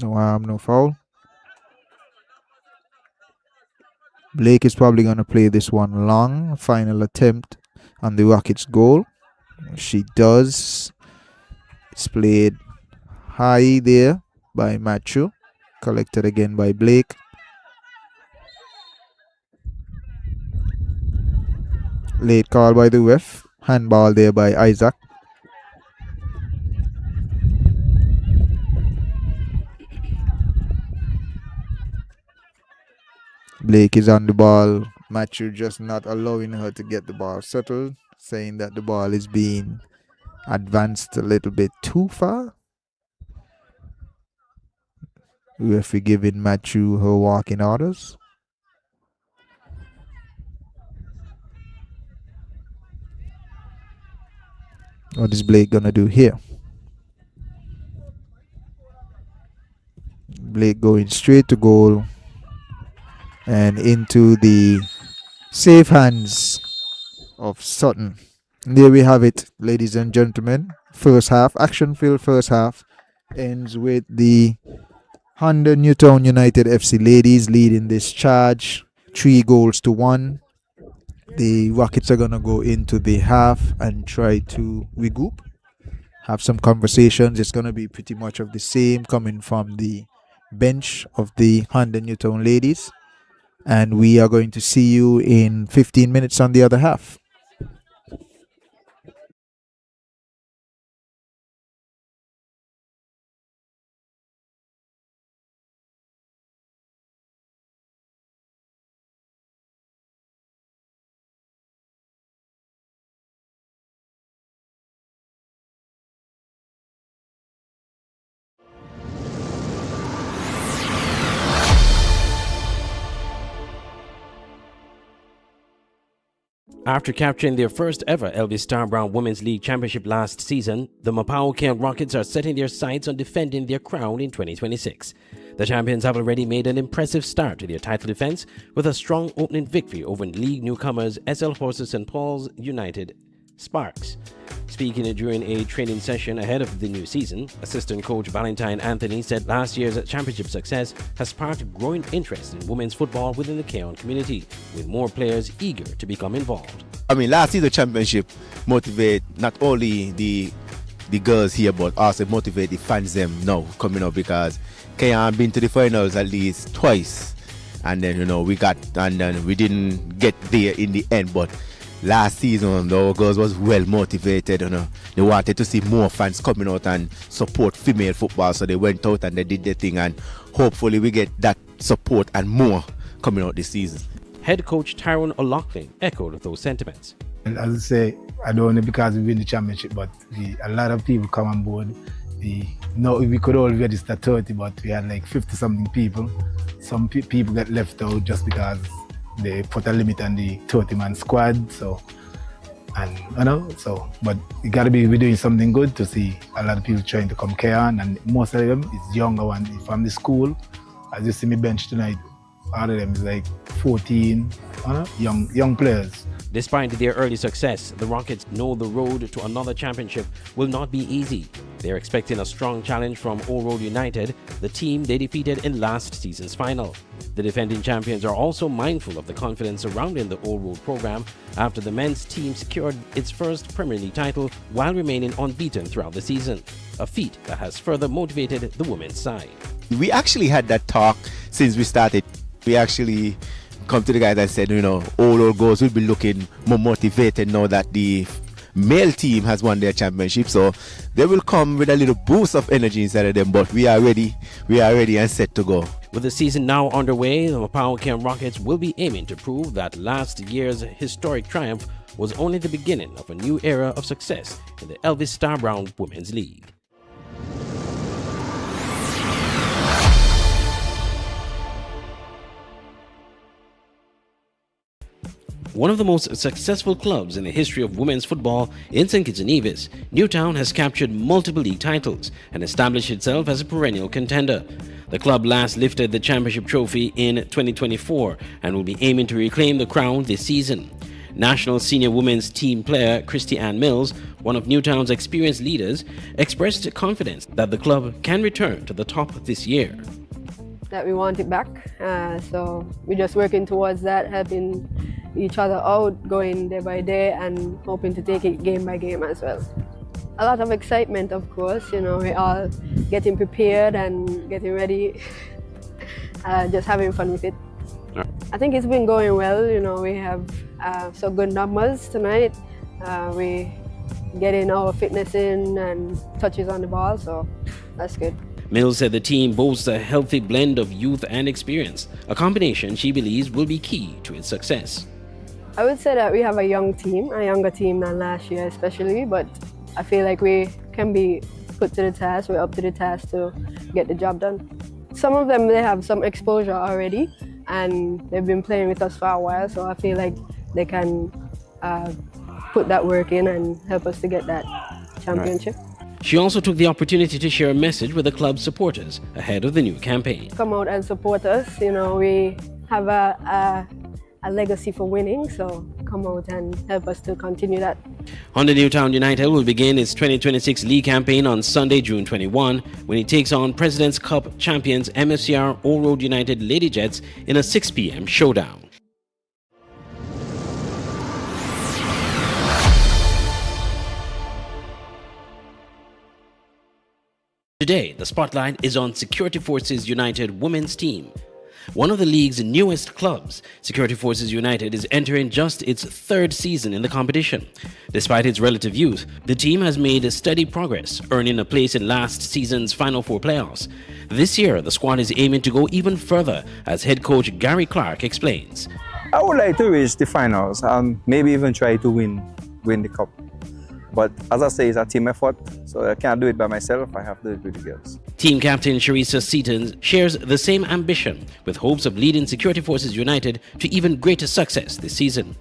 No harm, no foul. Blake is probably going to play this one long. Final attempt on the Rockets' goal. She does. It's played high there by Matthew. Collected again by Blake. Late call by the ref. Handball there by Isaac. Blake is on the ball. Matthew just not allowing her to get the ball settled, saying that the ball is being advanced a little bit too far. Referee giving Matthew her walking orders. What is Blake gonna do here? Blake going straight to goal and into the safe hands of Sutton. And there we have it, ladies and gentlemen. First half, action-filled first half, ends with the Honda Newtown United FC ladies leading this charge 3-1. The Rockets are going to go into the half and try to regroup, have some conversations. It's going to be pretty much of the same coming from the bench of the Honda Newtown ladies. And we are going to see you in 15 minutes on the other half. After capturing their first ever Elvis Browne Women's League Championship last season, the Mapau Cayon Rockets are setting their sights on defending their crown in 2026. The champions have already made an impressive start to their title defense with a strong opening victory over league newcomers SL Horses St. Paul's United Sparks. Speaking during a training session ahead of the new season, assistant coach Valentine Anthony said last year's championship success has sparked growing interest in women's football within the Cayon community, with more players eager to become involved. I mean, last season championship motivate not only the girls here, but also motivate the fans them now coming up, because Cayon been to the finals at least twice, and then we didn't get there in the end, but last season, the girls was well motivated. They wanted to see more fans coming out and support female football, so they went out and they did their thing, and hopefully we get that support and more coming out this season. Head coach Tyrone O'Loughlin echoed those sentiments. And as I say, I don't know because we win the championship, but a lot of people come on board. We could all register 30, but we had like 50-something people. Some people get left out just because they put a limit on the 30-man squad. But we gotta be doing something good to see a lot of people trying to come Cayon, and most of them is younger ones from the school. As you see me bench tonight, all of them is like 14, young players. Despite their early success, the Rockets know the road to another championship will not be easy. They're expecting a strong challenge from Old Road United, the team they defeated in last season's final. The defending champions are also mindful of the confidence surrounding the Old Road program after the men's team secured its first Premier League title while remaining unbeaten throughout the season, a feat that has further motivated the women's side. We actually had that talk since we started. We actually come to the guys and said, all our girls will be looking more motivated now that the male team has won their championship. So they will come with a little boost of energy inside of them. But we are ready. We are ready and set to go. With the season now underway, the Mapau Cayon Rockets will be aiming to prove that last year's historic triumph was only the beginning of a new era of success in the Elvis Browne Women's League. One of the most successful clubs in the history of women's football in St. Kitts and Nevis, Newtown has captured multiple league titles and established itself as a perennial contender. The club last lifted the championship trophy in 2024 and will be aiming to reclaim the crown this season. National senior women's team player Christy Ann Mills, one of Newtown's experienced leaders, expressed confidence that the club can return to the top this year. That we want it back, so we're just working towards that, helping each other out, going day by day and hoping to take it game by game as well. A lot of excitement, of course, we're all getting prepared and getting ready, just having fun with it. I think it's been going well, we have some good numbers tonight. We getting our fitness in and touches on the ball, so that's good. Mills said the team boasts a healthy blend of youth and experience, a combination she believes will be key to its success. I would say that we have a young team, a younger team than last year especially, but I feel like we can be put to the task, we're up to the task to get the job done. Some of them, they have some exposure already and they've been playing with us for a while, so I feel like they can put that work in and help us to get that championship. Right. She also took the opportunity to share a message with the club's supporters ahead of the new campaign. Come out and support us. We have a legacy for winning, so come out and help us to continue that. Honda Newtown United will begin its 2026 league campaign on Sunday, June 21, when it takes on President's Cup champions MFCR Old Road United Lady Jets in a 6 p.m. showdown. Today, the spotlight is on Security Forces United women's team. One of the league's newest clubs, Security Forces United is entering just its third season in the competition. Despite its relative youth, the team has made steady progress, earning a place in last season's Final Four playoffs. This year, the squad is aiming to go even further, as head coach Gary Clark explains. I would like to reach the finals and maybe even try to win the cup. But as I say, it's a team effort, so I can't do it by myself. I have to do it with the girls. Team captain Charissa Seaton shares the same ambition, with hopes of leading Security Forces United to even greater success this season.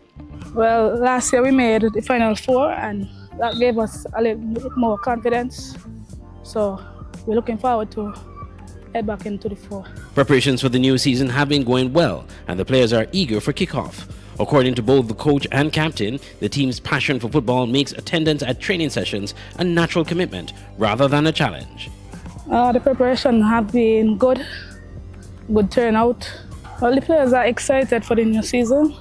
Well, last year we made the Final Four, and that gave us a little bit more confidence. So we're looking forward to head back into the four. Preparations for the new season have been going well, and the players are eager for kickoff. According to both the coach and captain, the team's passion for football makes attendance at training sessions a natural commitment rather than a challenge. The preparation have been good turnout. Well, the players are excited for the new season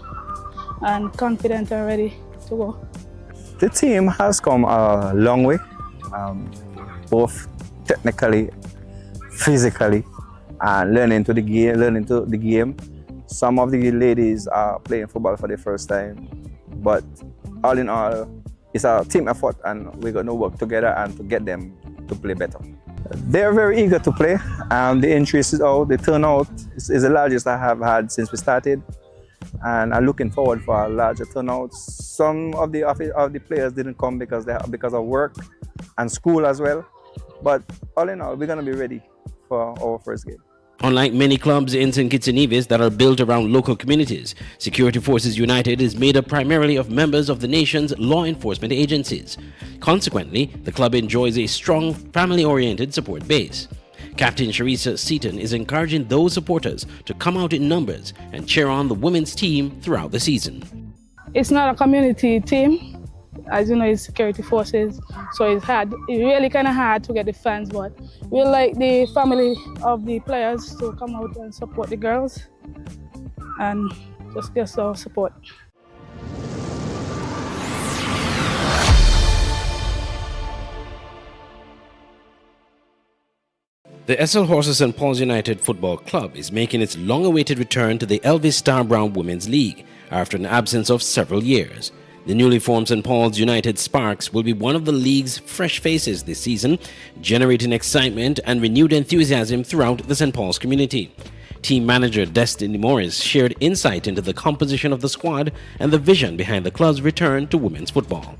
and confident and ready to go. The team has come a long way, both technically, physically, and learning the game. Some of the ladies are playing football for the first time, but all in all, it's a team effort and we're going to work together and to get them to play better. They're very eager to play, and the interest is out, the turnout is the largest I have had since we started, and I'm looking forward for a larger turnout. Some of the players didn't come because of work and school as well, but all in all, we're going to be ready for our first game. Unlike many clubs in St. Kitts and Nevis that are built around local communities, Security Forces United is made up primarily of members of the nation's law enforcement agencies. Consequently, the club enjoys a strong, family-oriented support base. Captain Charissa Seaton is encouraging those supporters to come out in numbers and cheer on the women's team throughout the season. It's not a community team. As you know, it's Security Forces, so it's hard. It's really kind of hard to get the fans, but we like the family of the players to come out and support the girls and just get our support. The SL Horses St. Paul's United Football Club is making its long-awaited return to the Elvis Browne Women's League after an absence of several years. The newly formed St. Paul's United Sparks will be one of the league's fresh faces this season, generating excitement and renewed enthusiasm throughout the St. Paul's community. Team manager Destiny Morris shared insight into the composition of the squad and the vision behind the club's return to women's football.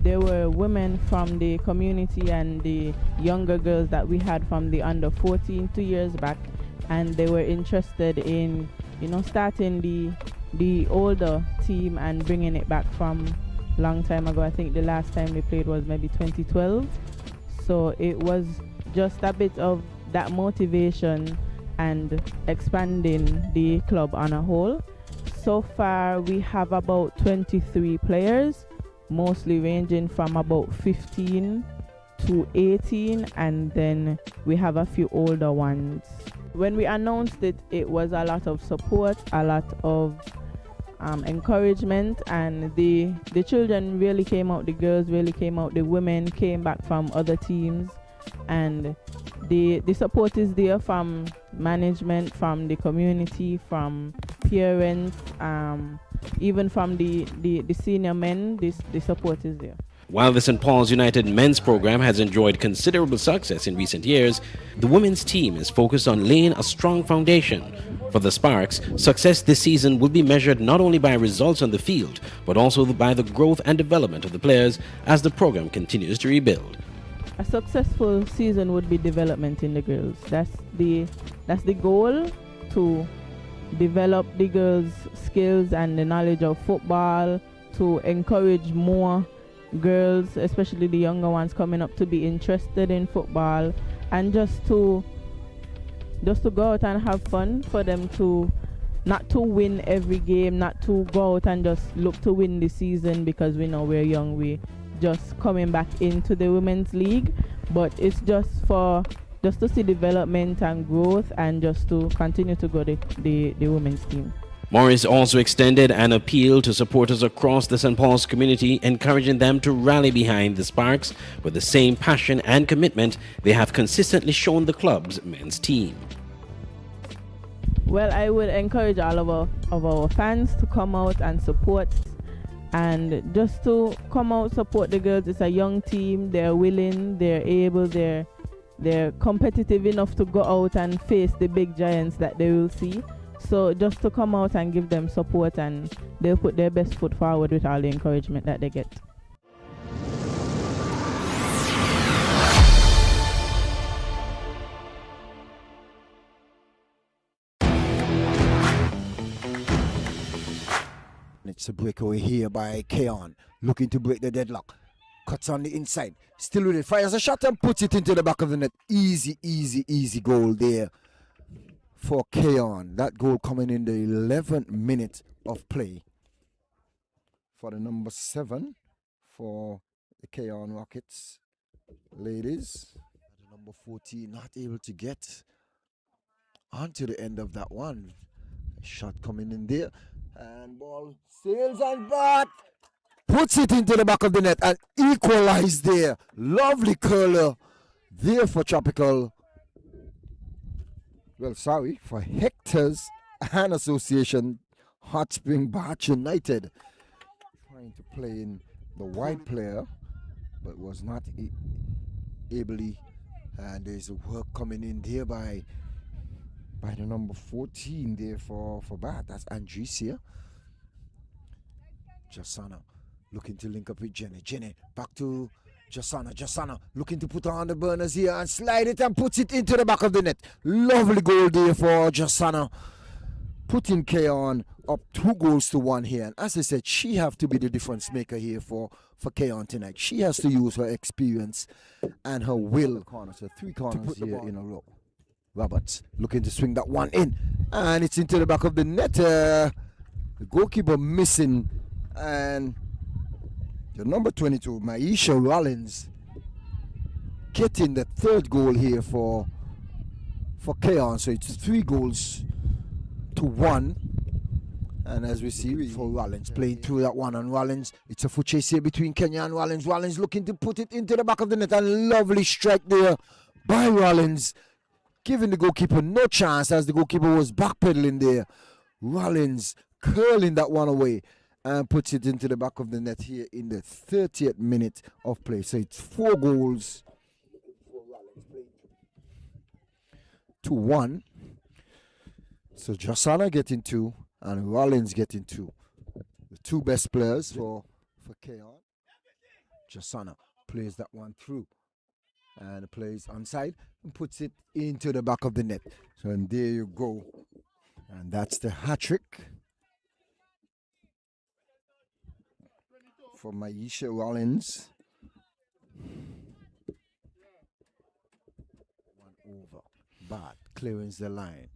There were women from the community and the younger girls that we had from the under 14 2 years back, and they were interested in, starting the older team and bringing it back from long time ago. I think the last time they played was maybe 2012. So it was just a bit of that motivation and expanding the club on a whole. So far we have about 23 players, mostly ranging from about 15 to 18, and then we have a few older ones. When we announced it, it was a lot of support, a lot of encouragement, and the children really came out, the girls really came out, the women came back from other teams, and the support is there from management, from the community, from parents, even from the senior men. The support is there. While the St. Paul's United men's program has enjoyed considerable success in recent years, the women's team is focused on laying a strong foundation. For the Sparks, success this season will be measured not only by results on the field, but also by the growth and development of the players as the program continues to rebuild. A successful season would be development in the girls. That's the goal, to develop the girls' skills and the knowledge of football, to encourage more girls, especially the younger ones coming up, to be interested in football, and just to go out and have fun, for them to not to win every game, not to go out and just look to win the season because we know we're young, we just coming back into the women's league, but it's just to see development and growth, and just to continue to grow the women's team. Morris also extended an appeal to supporters across the St. Paul's community, encouraging them to rally behind the Sparks with the same passion and commitment they have consistently shown the club's men's team. Well, I would encourage all of our fans to come out and support, and just to come out, support the girls. It's a young team, they're willing, they're able, they're competitive enough to go out and face the big giants that they will see. So just to come out and give them support, and they'll put their best foot forward with all the encouragement that they get. It's a breakaway here by Cayon, looking to break the deadlock. Cuts on the inside, still with it, fires a shot and puts it into the back of the net. Easy goal there for Cayon. That goal coming in the 11th minute of play for the number 7 for the Cayon Rockets ladies. The number 14 not able to get onto the end of that one. Shot coming in there, and ball sails and bat puts it into the back of the net and equalized there. Lovely curler there for Tropical. Well, sorry, for Hector's and Association Hot Spring Batch United. Trying to play in the wide player, but was not ably. And there's a work coming in there by the number 14 there for Bat. That's Andresia. Jasana looking to link up with Jenny. Jenny back to Jasana. Jasana looking to put on the burners here and slide it and puts it into the back of the net. Lovely goal there for Jasana. Putting Cayon up 2-1 here. And as I said, she have to be the difference maker here for Cayon tonight. She has to use her experience and her will. Corners, so 3 corners here in a row. Roberts looking to swing that one in, and it's into the back of the net. The goalkeeper missing, and the number 22, Maisha Rollins, getting the 3rd goal here for Cayon. So it's 3-1, and as we see for Rollins playing through that one, and Rollins, it's a foot chase here between Kenya and Rollins. Rollins looking to put it into the back of the net, and lovely strike there by Rollins. giving the goalkeeper no chance as the goalkeeper was backpedaling there. Rollins curling that one away and puts it into the back of the net here in the 30th minute of play. So it's 4 goals to 1. So Josana getting 2 and Rollins getting 2. The 2 best players for Cayon. Josana plays that one through and plays onside and puts it into the back of the net. So and there you go. And that's the hat trick for Maisha Rollins. 1 over. Bad. Clearance the line.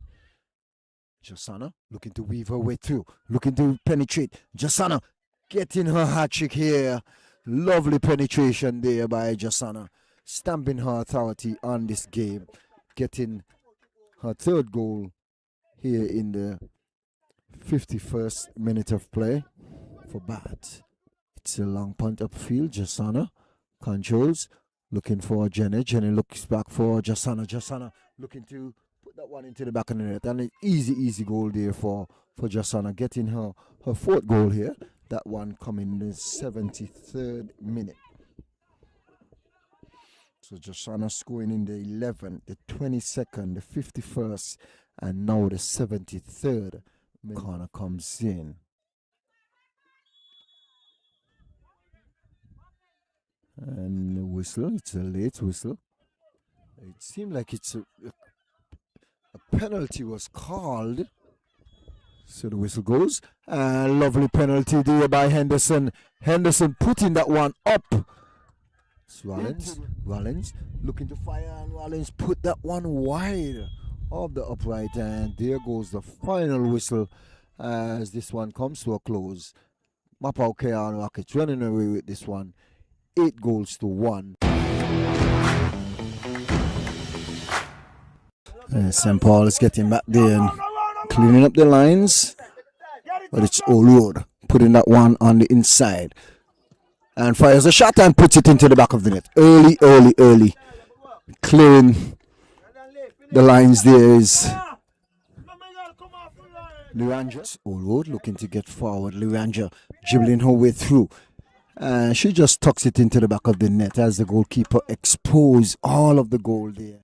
Josana looking to weave her way through. Looking to penetrate. Josana getting her hat trick here. Lovely penetration there by Josana. Stamping her authority on this game. Getting her 3rd goal here in the 51st minute of play for Bat. It's a long punt upfield. Josana controls. Looking for Jenny. Jenny looks back for Josana. Josana looking to put that one into the back of the net. And an easy goal there for Josana. Getting her 4th goal here. That one coming in the 73rd minute. So Josana scoring in the 11th, the 22nd, the 51st, and now the 73rd corner comes in. And the whistle, it's a late whistle. It seemed like it's a penalty was called. So the whistle goes. And lovely penalty there by Henderson. Henderson putting that one up. It's Rollins looking to fire, and Rollins put that one wide of the upright. And there goes the final whistle as this one comes to a close. Mapau Cayon Rockets running away with this one. 8 goals to 1. St. Paul is getting back there and cleaning up the lines. But it's O'Rourke putting that one on the inside. And fires a shot and puts it into the back of the net. Early. Clearing the lines there is Luranja. O'Rourke looking to get forward. Luranja dribbling her way through. And she just tucks it into the back of the net as the goalkeeper exposed all of the goal there.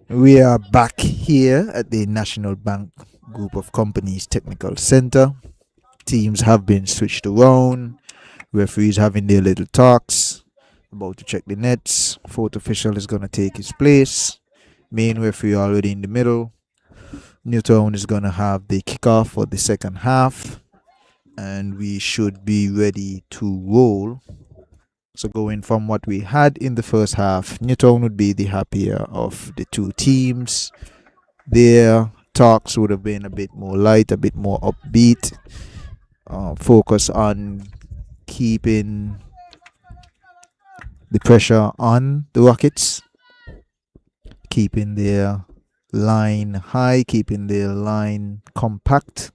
We are back here at the National Bank Group of Companies Technical Center. Teams have been switched around. Referees having their little talks. About to check the nets. 4th official is going to take his place. Main referee already in the middle. Newtown is going to have the kickoff for the second half. And we should be ready to roll. So going from what we had in the first half, Newtown would be the happier of the 2 teams. Their talks would have been a bit more light, a bit more upbeat. Focus on keeping the pressure on the Rockets. Keeping their line high, keeping their line compact.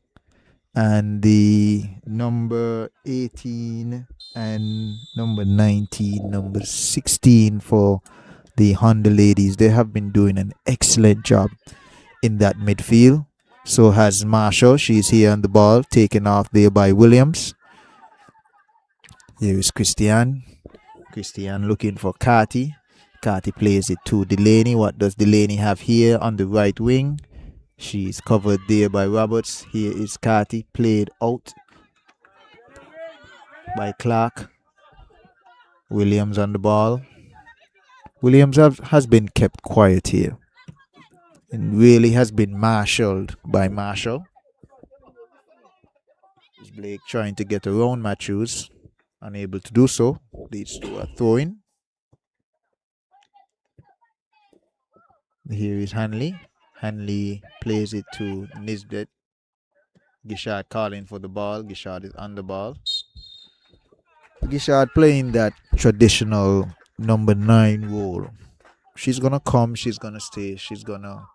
And the number 18 and number 19, number 16 for the Honda ladies, they have been doing an excellent job in that midfield. So has Marshall. She's here on the ball, taken off there by Williams. Here is Christian. Christian looking for Carty. Carty plays it to Delaney. What does Delaney have here on the right wing? She's covered there by Roberts. Here is Carty, played out by Clark. Williams on the ball. Williams has been kept quiet here and really has been marshaled by Marshall. Is Blake trying to get around Matthews, unable to do so, leads to a throw-in. Here is Hanley. Hanley plays it to Nisbet. Gishard calling for the ball. Gishard is on the ball. Gishard playing that traditional number 9 role. She's gonna come, she's gonna stay, she's gonna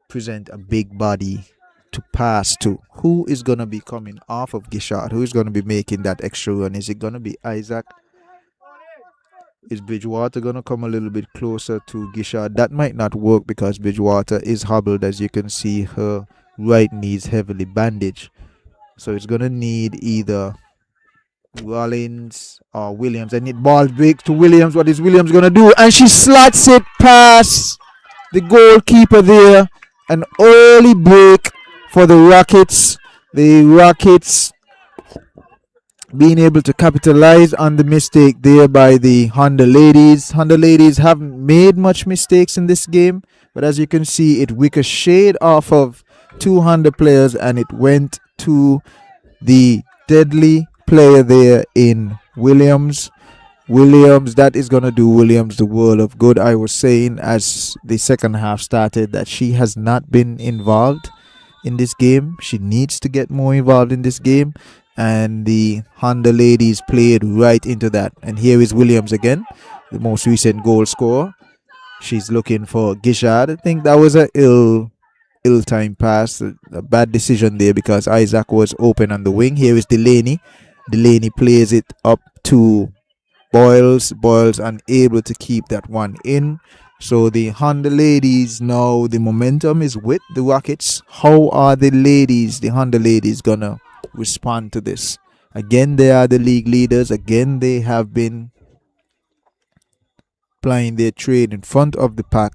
present a big body to pass to. Who is gonna be coming off of Gishard? Who is gonna be making that extra run? Is it gonna be Isaac? Is Bridgewater gonna come a little bit closer to Gishard? That might not work because Bridgewater is hobbled. As you can see, her right knee is heavily bandaged. So it's gonna need either Rollins or Williams. I need ball break to Williams. What is Williams gonna do? And she slots it past the goalkeeper there. An early break for the Rockets. The Rockets being able to capitalize on the mistake there by the Honda ladies. Honda ladies haven't made much mistakes in this game, but as you can see, it ricocheted off of 2 Honda players and it went to the deadly player there in Williams. That is going to do Williams the world of good. I was saying as the second half started that she has not been involved in this game. She needs to get more involved in this game. And the Honda ladies played right into that. And here is Williams again, the most recent goal scorer. She's looking for Gishard. I think that was a ill-timed pass, a bad decision there because Isaac was open on the wing. Here is Delaney. Delaney plays it up to Boyles. Boyles unable to keep that one in. So the Honda ladies now, the momentum is with the Rockets. How are the Honda ladies gonna respond to this? Again, they are the league leaders. Again, they have been plying their trade in front of the pack.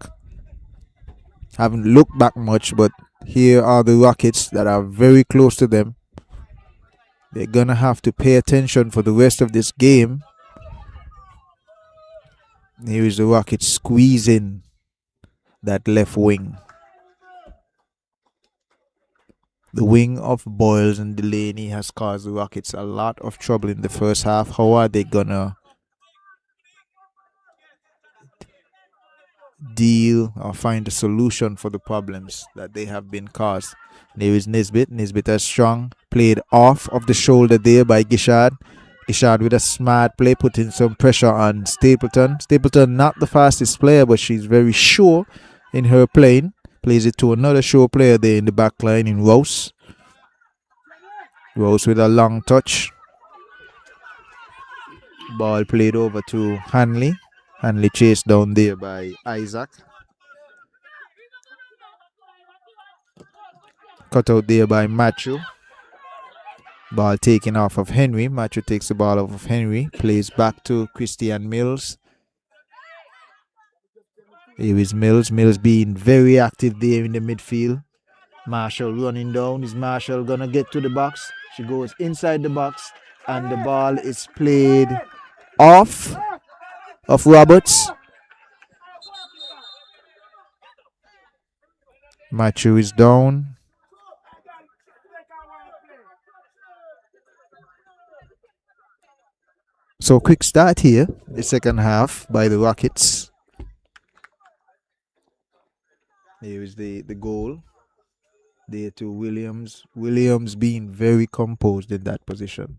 Haven't looked back much, but here are the Rockets that are very close to them. They're gonna have to pay attention for the rest of this game. Here is the Rockets squeezing that left wing. The wing of Boyles and Delaney has caused the Rockets a lot of trouble in the first half. How are they gonna deal or find a solution for the problems that they have been caused? There is Nisbet. Nisbet is strong. Played off of the shoulder there by Gishard. Gishard with a smart play, putting some pressure on Stapleton. Stapleton not the fastest player, but she's very sure in her playing. Plays it to another sure player there in the back line in Rose. Rose with a long touch. Ball played over to Hanley. Hanley chased down there by Isaac. Cut out there by Matthew. Ball taken off of Henry. Matthew takes the ball off of Henry. Plays back to Christian Mills. Here is Mills. Mills being very active there in the midfield. Marshall running down. Is Marshall gonna get to the box? She goes inside the box and the ball is played off of Roberts. Matthew is down. So quick start here, the second half by the Rockets. Here is the goal. There to Williams. Williams being very composed in that position.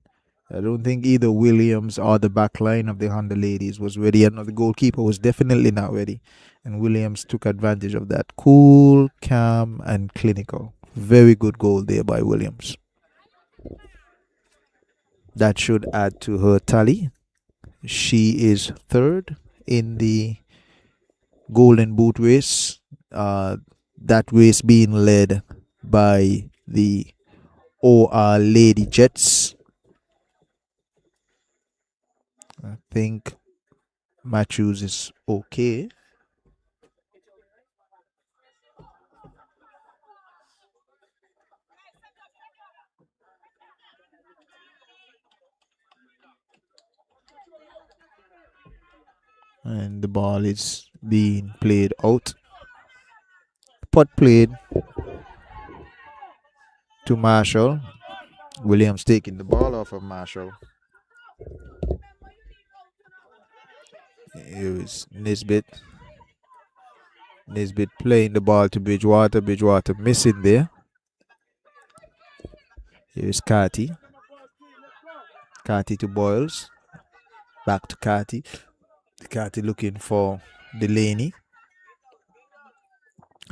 I don't think either Williams or the back line of the Honda ladies was ready. And the goalkeeper was definitely not ready. And Williams took advantage of that. Cool, calm, and clinical. Very good goal there by Williams. That should add to her tally. She is third in the Golden Boot race. That race being led by the OR Lady Jets. I think Matthews is okay. And the ball is being played out. Putt played to Marshall. Williams taking the ball off of Marshall. Here is Nisbet. Nisbet playing the ball to Bridgewater. Bridgewater missing there. Here's Carty. Carty to Boyles. Back to Carty. Carty looking for Delaney.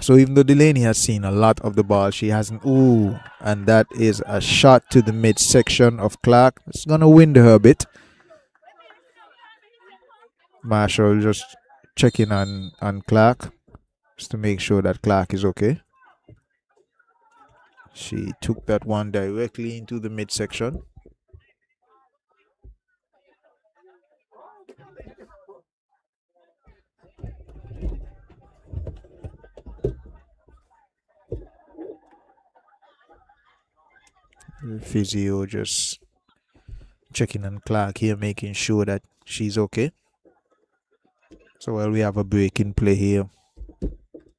So even though Delaney has seen a lot of the ball, she hasn't. Ooh, and that is a shot to the midsection of Clark. It's going to wind her a bit. Marshall just checking on Clark just to make sure that Clark is okay. She took that one directly into the midsection. The physio just checking on Clark here, making sure that she's okay. So while we have a break in play here,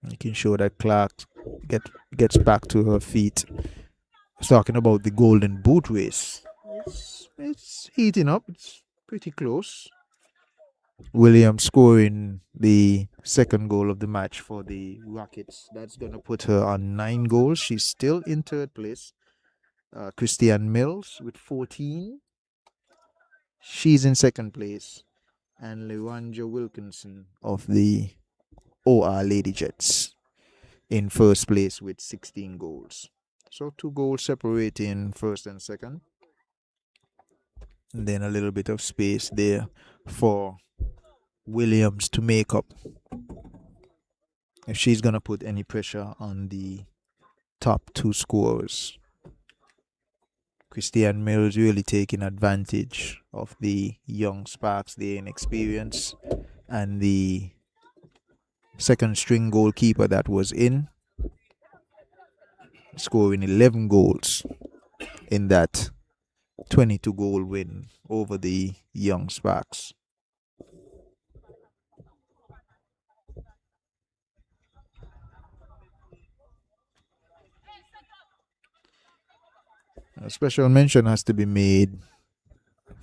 making sure that Clark gets back to her feet. Talking about the Golden Boot race. It's heating up. It's pretty close. Williams scoring the second goal of the match for the Rockets. That's going to put her on 9 goals. She's still in third place. Christian Mills with 14. She's in second place. And Lewanja Wilkinson of the OR Lady Jets in first place with 16 goals. So 2 goals separating first and second. And then a little bit of space there for Williams to make up if she's going to put any pressure on the top 2 scorers. Christian Mills really taking advantage of the young sparks, the inexperience, and the second string goalkeeper that was in, scoring 11 goals in that 22 goal win over the young sparks. A special mention has to be made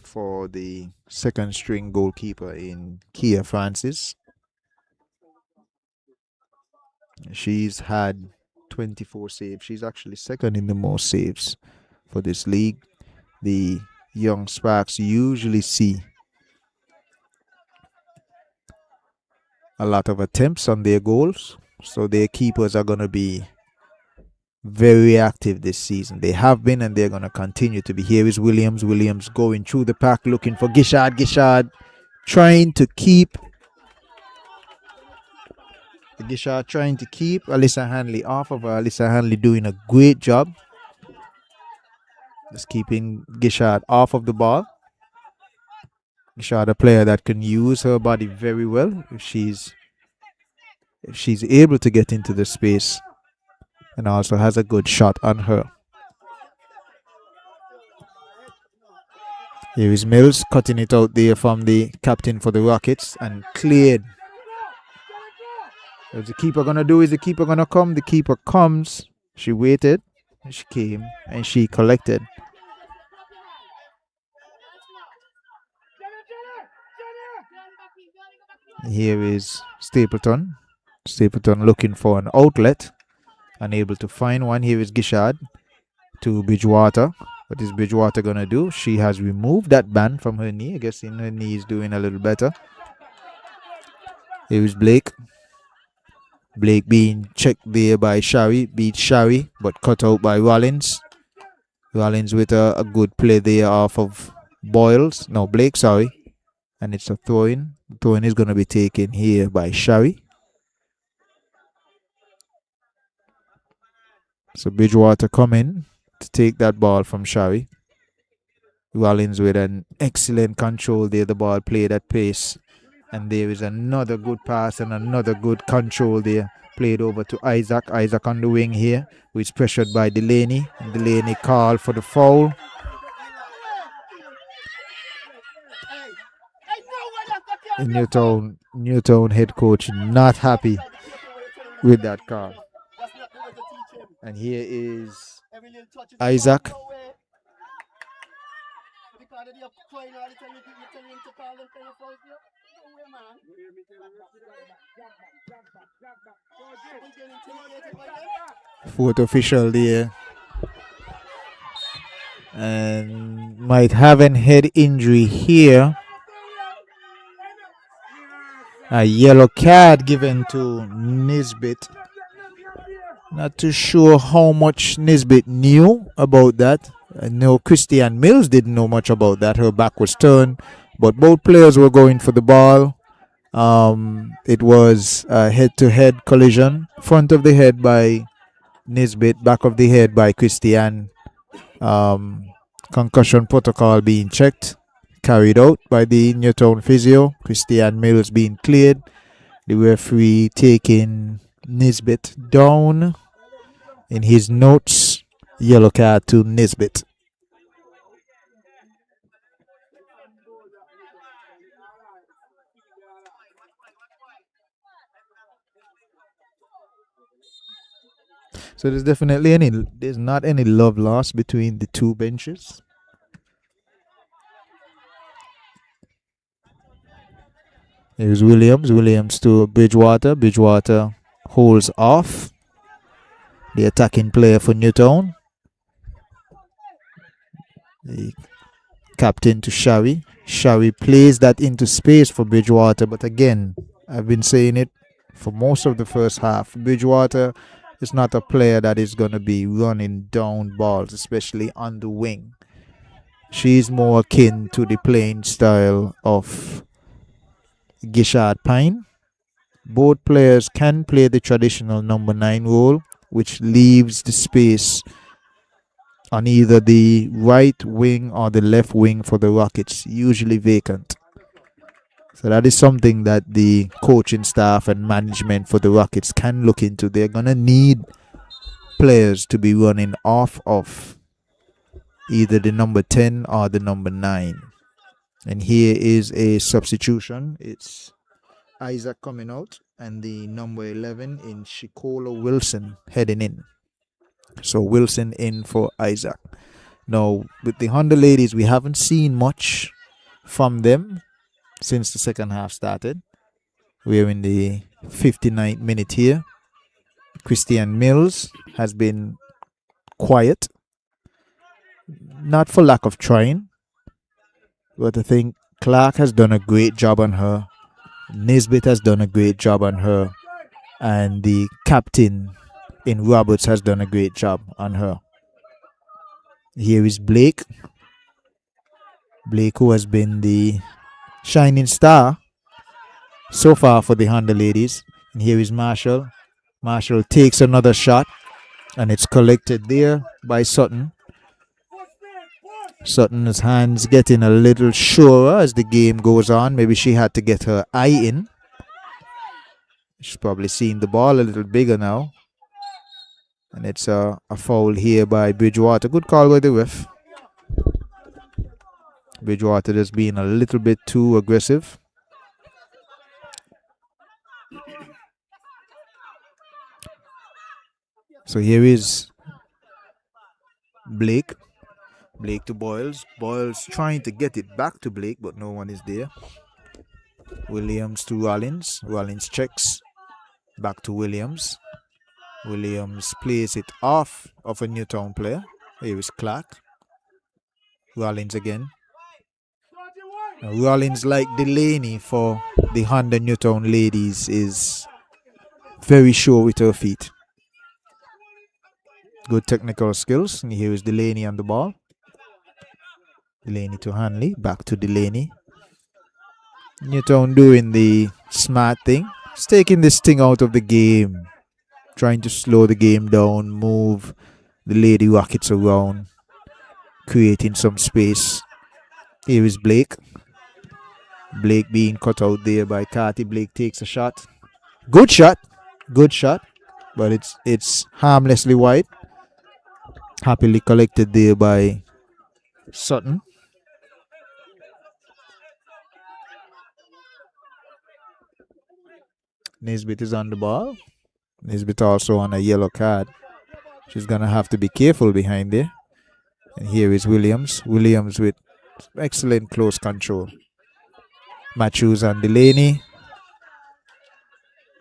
for the second string goalkeeper in Kia Francis. She's had 24 saves. She's actually second in the most saves for this league. The young Sparks usually see a lot of attempts on their goals, so their keepers are going to be very active this season. They have been and they're going to continue to be. Here is Williams. Williams going through the pack looking for Gishard. Gishard trying to keep Alyssa Hanley off of her. Alyssa Hanley doing a great job just keeping Gishard off of the ball. Gishard, a player that can use her body very well if she's able to get into the space, and also has a good shot on her. Here is Mills cutting it out there from the captain for the Rockets and cleared. What's the keeper going to do? Is the keeper going to come? The keeper comes. She waited. She came and she collected. Here is Stapleton. Stapleton looking for an outlet. Unable to find one. Here is Gishard to Bridgewater. What is Bridgewater going to do? She has removed that band from her knee. I guess in her knee is doing a little better. Here is Blake. Blake being checked there by Shari. Beat Shari, but cut out by Rollins. Rollins with a good play there off of Boyles. No, Blake, sorry. And it's a throw-in. The throw-in is going to be taken here by Shari. So Bridgewater coming to take that ball from Shari. Rollins with an excellent control there. The ball played at pace. And there is another good pass and another good control there. Played over to Isaac. Isaac on the wing here, who is pressured by Delaney. And Delaney called for the foul. Newtown head coach not happy with that call. And here is Isaac. Fourth official there. And might have an head injury here. A yellow card given to Nisbet. Not too sure how much Nisbet knew about that. I know Christian Mills didn't know much about that. Her back was turned, but both players were going for the ball. It was a head-to-head collision. Front of the head by Nisbet, back of the head by Christian. Concussion protocol being checked, carried out by the Newtown physio. Christian Mills being cleared. The referee taking Nisbet down. In his notes, yellow card to Nisbet. So there's not any love lost between the two benches. Here's Williams to Bridgewater. Bridgewater holds off the attacking player for Newtown. The captain to Shari. Shari plays that into space for Bridgewater, but again, I've been saying it for most of the first half. Bridgewater is not a player that is going to be running down balls, especially on the wing. She's more akin to the playing style of Gishard Pine. Both players can play the traditional number 9 role, which leaves the space on either the right wing or the left wing for the Rockets, usually vacant. So that is something that the coaching staff and management for the Rockets can look into. They're going to need players to be running off of either the number 10 or the number 9. And here is a substitution. It's Isaac coming out and the number 11 in Shikola Wilson heading in. So Wilson in for Isaac. Now, with the Honda ladies, we haven't seen much from them since the second half started. We're in the 59th minute here. Christian Mills has been quiet. Not for lack of trying, but I think Clark has done a great job on her. Nisbet has done a great job on her. And the captain in Roberts has done a great job on her. Here is Blake. Blake, who has been the shining star so far for the Honda ladies. And here is Marshall. Marshall takes another shot, and it's collected there by Sutton. Sutton's hands getting a little surer as the game goes on. Maybe she had to get her eye in. She's probably seeing the ball a little bigger now. And it's a foul here by Bridgewater. Good call by the ref. Bridgewater just being a little bit too aggressive. So here is Blake. Blake to Boyles. Boyles trying to get it back to Blake, but no one is there. Williams to Rollins. Rollins checks. Back to Williams. Williams plays it off of a Newtown player. Here is Clark. Rollins again. Now, Rollins, like Delaney for the Honda Newtown ladies, is very sure with her feet. Good technical skills. And here is Delaney on the ball. Delaney to Hanley. Back to Delaney. Newtown doing the smart thing. It's taking this thing out of the game. Trying to slow the game down. Move the Lady Rockets around. Creating some space. Here is Blake. Blake being cut out there by Carty. Blake takes a shot. Good shot. Good shot. But it's harmlessly wide. Happily collected there by Sutton. Nisbet is on the ball. Nisbet also on a yellow card. She's going to have to be careful behind there. And here is Williams. Williams with excellent close control. Matthews and Delaney.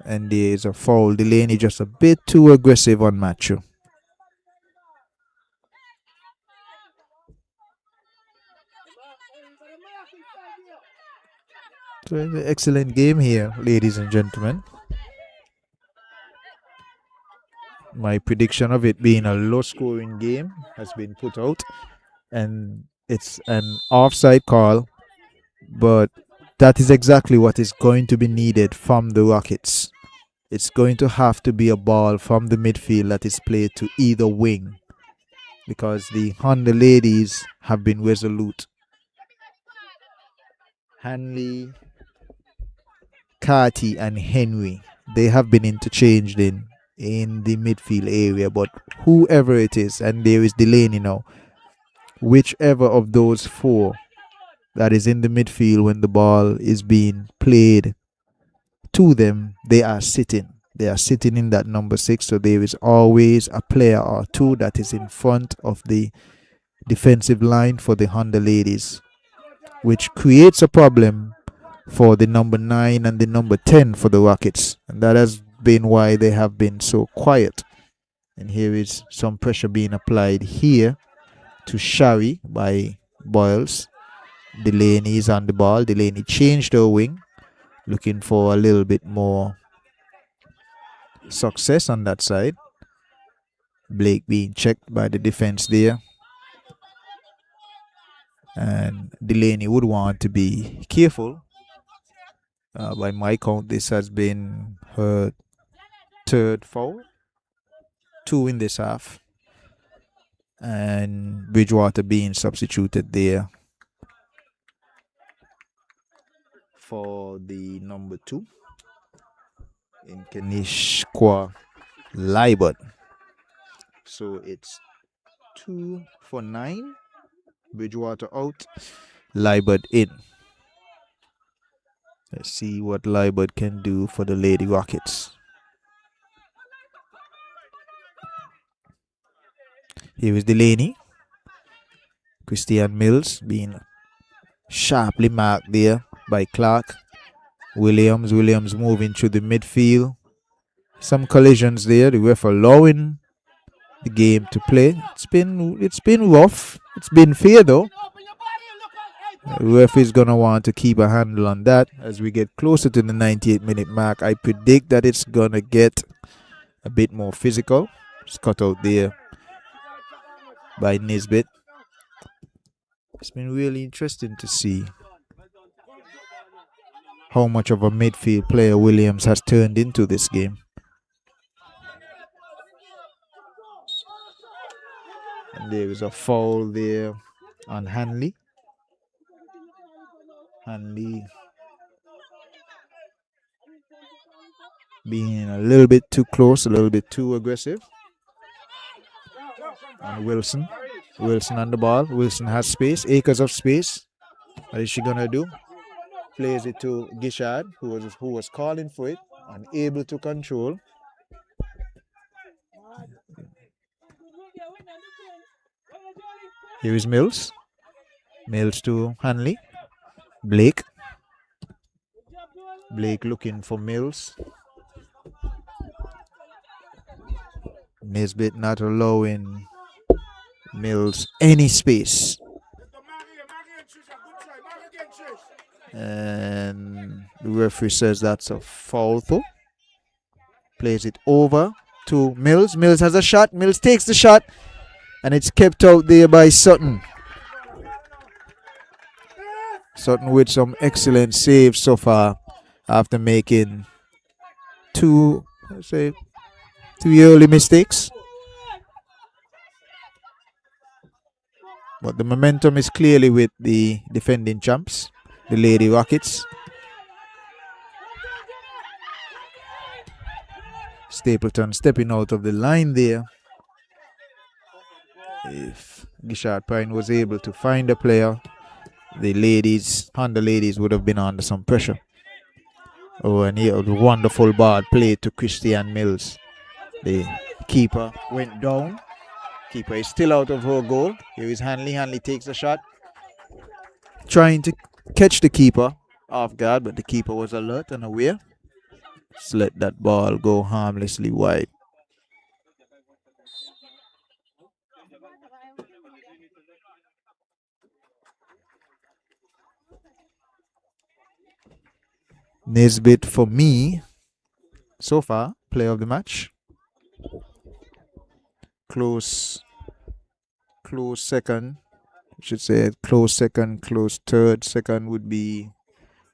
And there's a foul. Delaney just a bit too aggressive on Matthew. So an excellent game here, ladies and gentlemen. My prediction of it being a low-scoring game has been put out, and it's an offside call, but that is exactly what is going to be needed from the Rockets. It's going to have to be a ball from the midfield that is played to either wing, because the Honda ladies have been resolute. Hanley, Carty, and Henry, they have been interchanged in the midfield area, but whoever it is, and there is Delaney now, whichever of those four that is in the midfield when the ball is being played to them, they are sitting in that number 6. So there is always a player or two that is in front of the defensive line for the Honda ladies, which creates a problem for the number 9 and the number 10 for the Rockets, and that has been why they have been so quiet. And here is some pressure being applied here to Shari by Boyles. Delaney is on the ball. Delaney changed her wing, looking for a little bit more success on that side. Blake being checked by the defense there. And Delaney would want to be careful. By my count, this has been her third foul. 2 in this half. And Bridgewater being substituted there for the number 2 in Kenishqua Libert. So it's 2 for 9. Bridgewater out, Libert in. Let's see what Libert can do for the Lady Rockets. Here is Delaney. Christian Mills being sharply marked there by Clark. Williams moving through the midfield. Some collisions there. The ref allowing the game to play. It's been rough. It's been fair though. The ref is gonna want to keep a handle on that as we get closer to the 98-minute mark. I predict that it's gonna get a bit more physical. It's cut out there by Nisbet. It's been really interesting to see how much of a midfield player Williams has turned into this game. And there is a foul there on Hanley. Hanley being a little bit too close, a little bit too aggressive. And Wilson on the ball. Wilson has space, acres of space. What is she gonna do? Plays it to Gishard, who was calling for it, unable to control. Here is Mills. Mills to Hanley. Blake looking for Mills. Nisbet not allowing Mills any space. And the referee says that's a foul though. Plays it over to Mills. Mills has a shot. Mills takes the shot. And it's kept out there by Sutton. Sutton with some excellent saves so far after making 3 early mistakes. But the momentum is clearly with the defending champs, the Lady Rockets. Stapleton stepping out of the line there. If Gishard Pine was able to find a player, the ladies, Honda ladies, would have been under some pressure. Oh, and here a wonderful ball played to Christian Mills. The keeper went down. Keeper is still out of her goal. Here is Hanley. Hanley takes a shot, trying to catch the keeper off guard, but the keeper was alert and aware. Just let that ball go harmlessly wide. Nisbet for me, so far, player of the match. Close second. I should say close second, close third. Second would be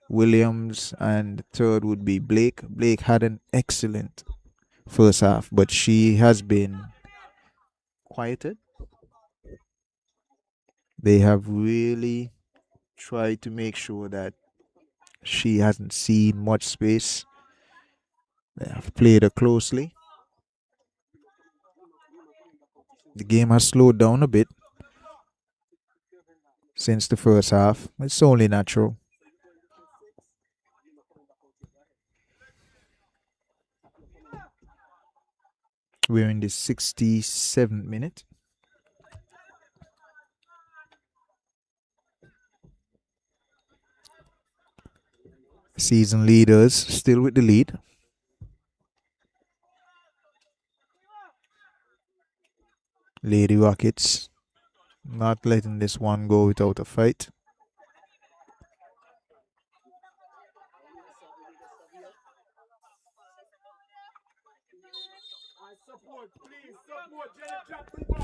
Williams, and third would be Blake. Blake had an excellent first half, but she has been quieted. They have really tried to make sure that she hasn't seen much space. They have played her closely. The game has slowed down a bit since the first half. It's only natural. We're in the 67th minute. Season leaders still with the lead. Lady Rockets not letting this one go without a fight.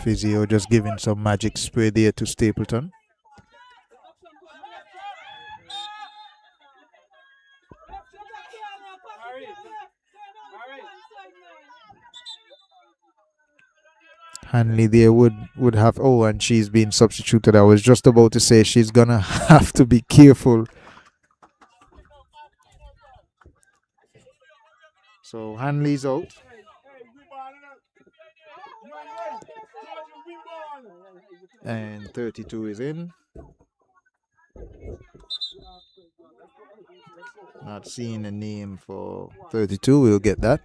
Physio just giving some magic spray there to Stapleton. Hanley there would have, and she's been substituted. I was just about to say she's gonna have to be careful. So Hanley's out. And 32 is in. Not seeing a name for 32. We'll get that.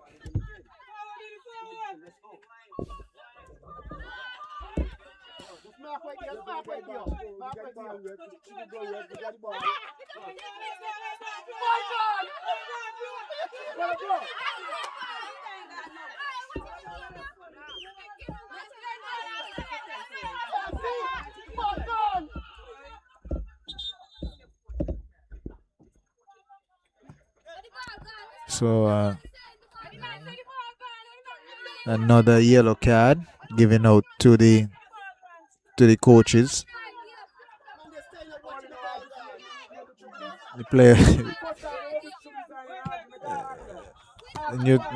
So another yellow card given out to the coaches. The player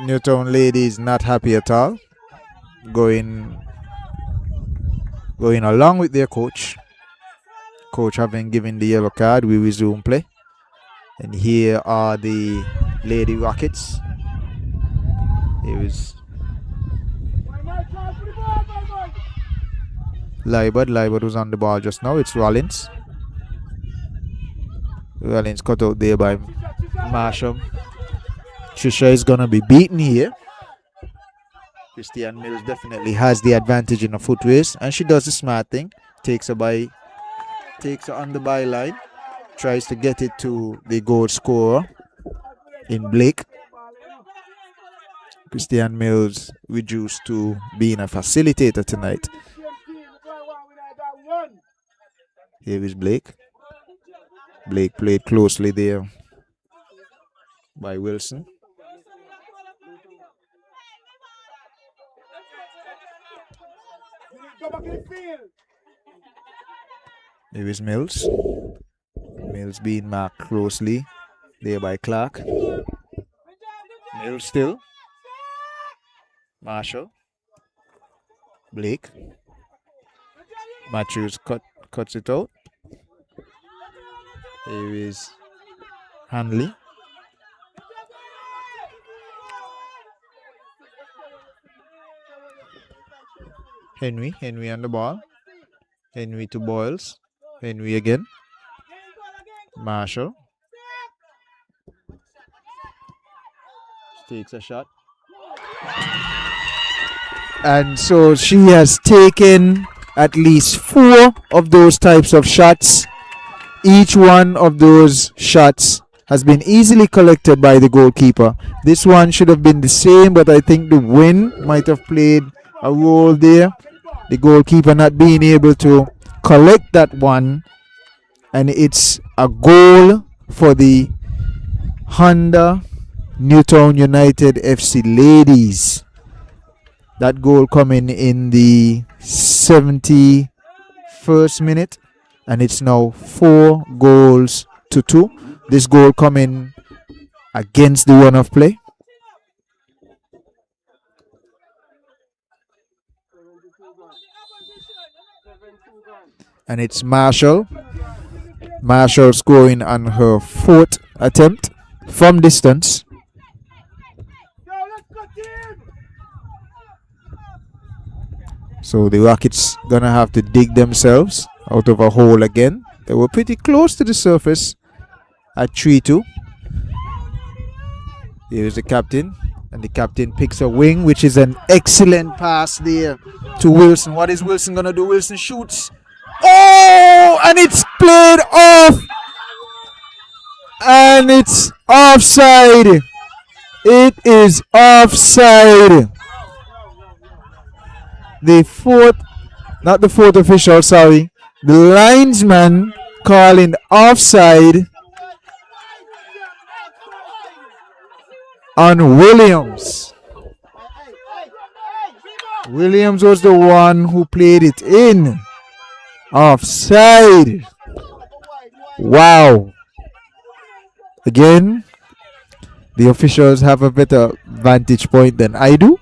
Newtown lady is not happy at all. Going along with their coach. Coach having given the yellow card, we resume play. And here are the Lady Rockets. Here is Libert. Libert was on the ball just now. It's Rollins. Rollins cut out there by Marshall. Trisha is going to be beaten here. Christian Mills definitely has the advantage in the foot race, and she does the smart thing. Takes her on the byline. Tries to get it to the goal scorer in Blake. Christian Mills reduced to being a facilitator tonight. Here is Blake. Blake played closely there by Wilson. Here is Mills. Mills being marked closely there by Clark. Mills still. Marshall. Blake. Matthews cuts it out. Here is Hanley. Henry on the ball. Henry to Boyles. Henry again. Marshall. Takes a shot. And so she has taken at least 4 of those types of shots. Each one of those shots has been easily collected by the goalkeeper. This one should have been the same, but I think the wind might have played a role there. The goalkeeper not being able to collect that one, and it's a goal for the Honda Newtown United FC ladies. That goal coming in the 71st minute, and it's now 4-2. This goal coming against the run of play. And it's Marshall. Marshall scoring on her 4th attempt from distance. So the Rockets gonna have to dig themselves out of a hole again. They were pretty close to the surface at 3-2. Here's the captain, and the captain picks a wing, which is an excellent pass there to Wilson. What is Wilson gonna do? Wilson shoots. Oh, and it's played off, and it's offside. It is offside. The fourth official, sorry, the linesman calling offside on Williams. Williams was the one who played it in. Offside. Wow. Again, the officials have a better vantage point than I do.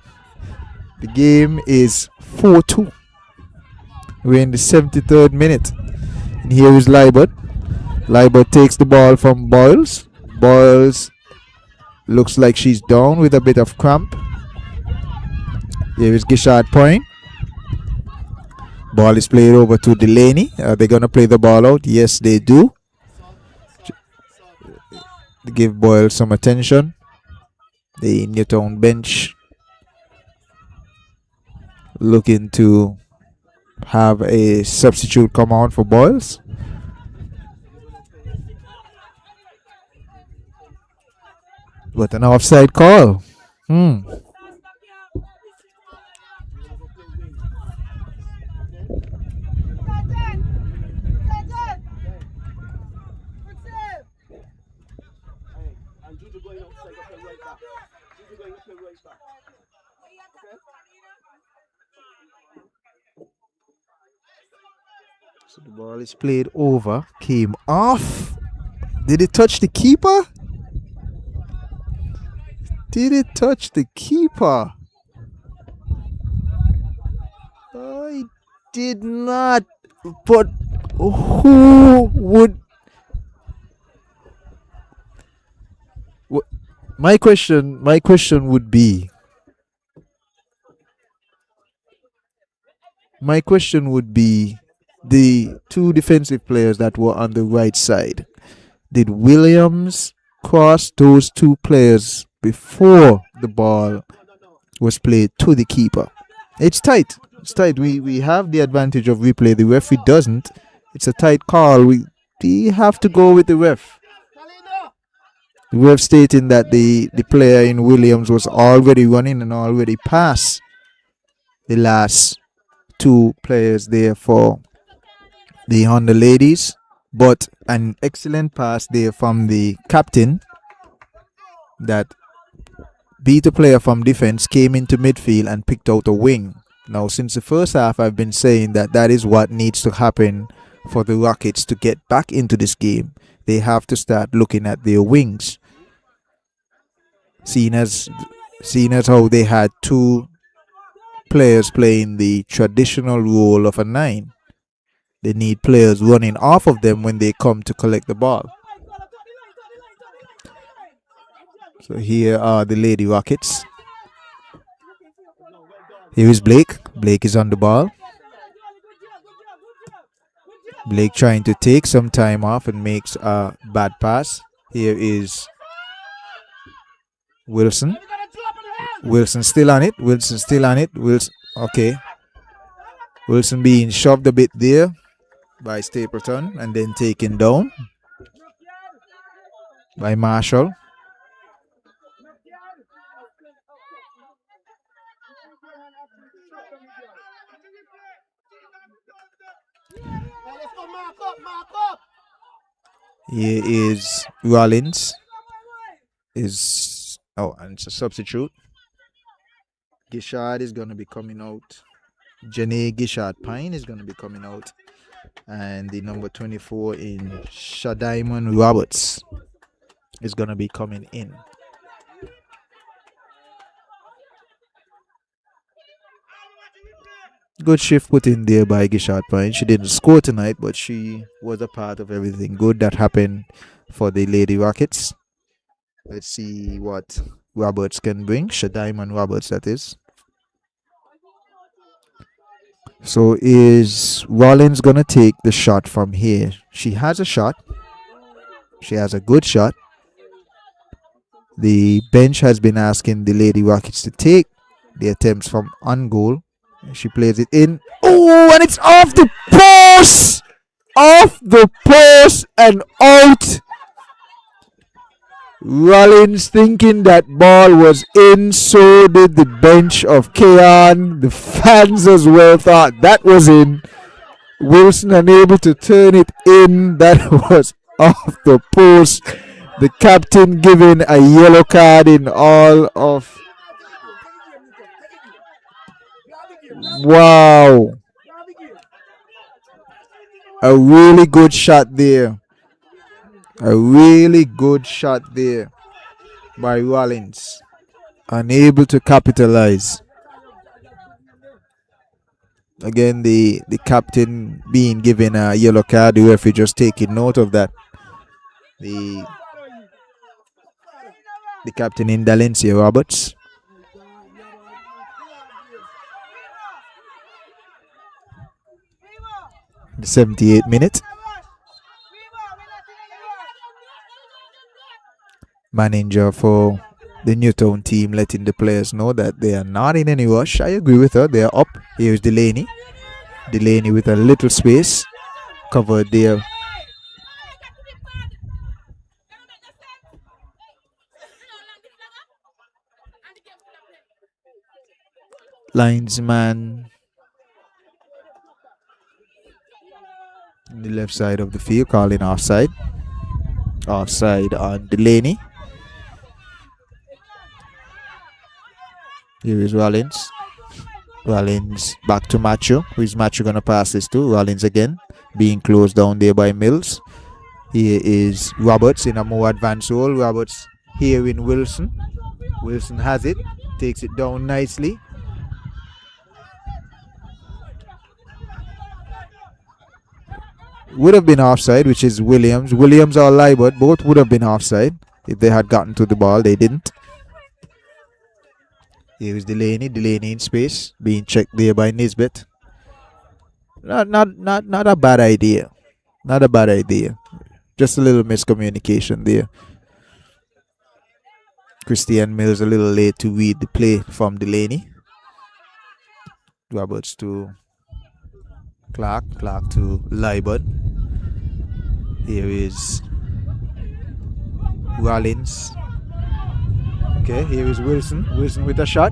The game is 4-2. We're in the 73rd minute. And here is Libert. Libert takes the ball from Boyles. Boyles looks like she's down with a bit of cramp. Here is Gishard Point. Ball is played over to Delaney. Are they going to play the ball out? Yes, they do. They give Boyle some attention. The Newtown bench looking to have a substitute come on for Boyles. But an offside call. So the ball is played over, came off. Did it touch the keeper? Did it touch the keeper? I did not. But who would? My question would be. My question would be the two defensive players that were on the right side. Did Williams cross those two players before the ball was played to the keeper? It's tight. It's tight. We have the advantage of replay. The referee doesn't. It's a tight call. We have to go with the ref. The ref stating that the player in Williams was already running and already passed the last two players there for the Honda ladies, but an excellent pass there from the captain that beat a player from defense, came into midfield and picked out a wing. Now, since the first half, I've been saying that is what needs to happen for the Rockets to get back into this game. They have to start looking at their wings. Seeing as how they had two players playing the traditional role of a 9. They need players running off of them when they come to collect the ball. So here are the Lady Rockets. Here is Blake. Blake is on the ball. Blake trying to take some time off and makes a bad pass. Here is Wilson. Wilson still on it. Wilson still on it. Wilson. Okay. Wilson being shoved a bit there by Stapleton and then taken down. by Marshall. Here is Rollins. And it's a substitute. Gishard is going to be coming out. Janae Gishard Pine is going to be coming out. And the number 24 in Shadiman Roberts is going to be coming in. Good shift put in there by Gishard Pine. She didn't score tonight, but she was a part of everything good that happened for the Lady Rockets. Let's see what Roberts can bring. Shadiman Roberts, that is. So is Rollins going to take the shot from here? She has a shot. She has a good shot. The bench has been asking the Lady Rockets to take the attempts from on goal. She plays it in. Oh, and it's off the post! Off the post and out. Rollins thinking that ball was in, so did the bench of Cayon. The fans as well thought that was in. Wilson unable to turn it in. That was off the post. The captain given a yellow card in all of... Wow. A really good shot there. A really good shot there by Rollins. Unable to capitalize. Again, the captain being given a yellow card. The referee just taking note of that. The captain in Dalencia Roberts. The 78th minute. Manager for the Newtown team letting the players know that they are not in any rush. I agree with her. They are up. Here's Delaney. Delaney with a little space covered there. Linesman on the left side of the field calling offside. Offside on Delaney. Here is Rollins. Rollins back to Macho. Who is Macho going to pass this to? Rollins again. Being closed down there by Mills. Here is Roberts in a more advanced role. Roberts here in Wilson. Wilson has it. Takes it down nicely. Would have been offside, which is Williams. Williams or Libert, both would have been offside if they had gotten to the ball. They didn't. Here is Delaney. Delaney in space, being checked there by Nisbet. Not a bad idea. Not a bad idea. Just a little miscommunication there. Christian Mills a little late to read the play from Delaney. Roberts to Clark. Clark to Libert. Here is Rollins. Okay, here is Wilson. Wilson with a shot.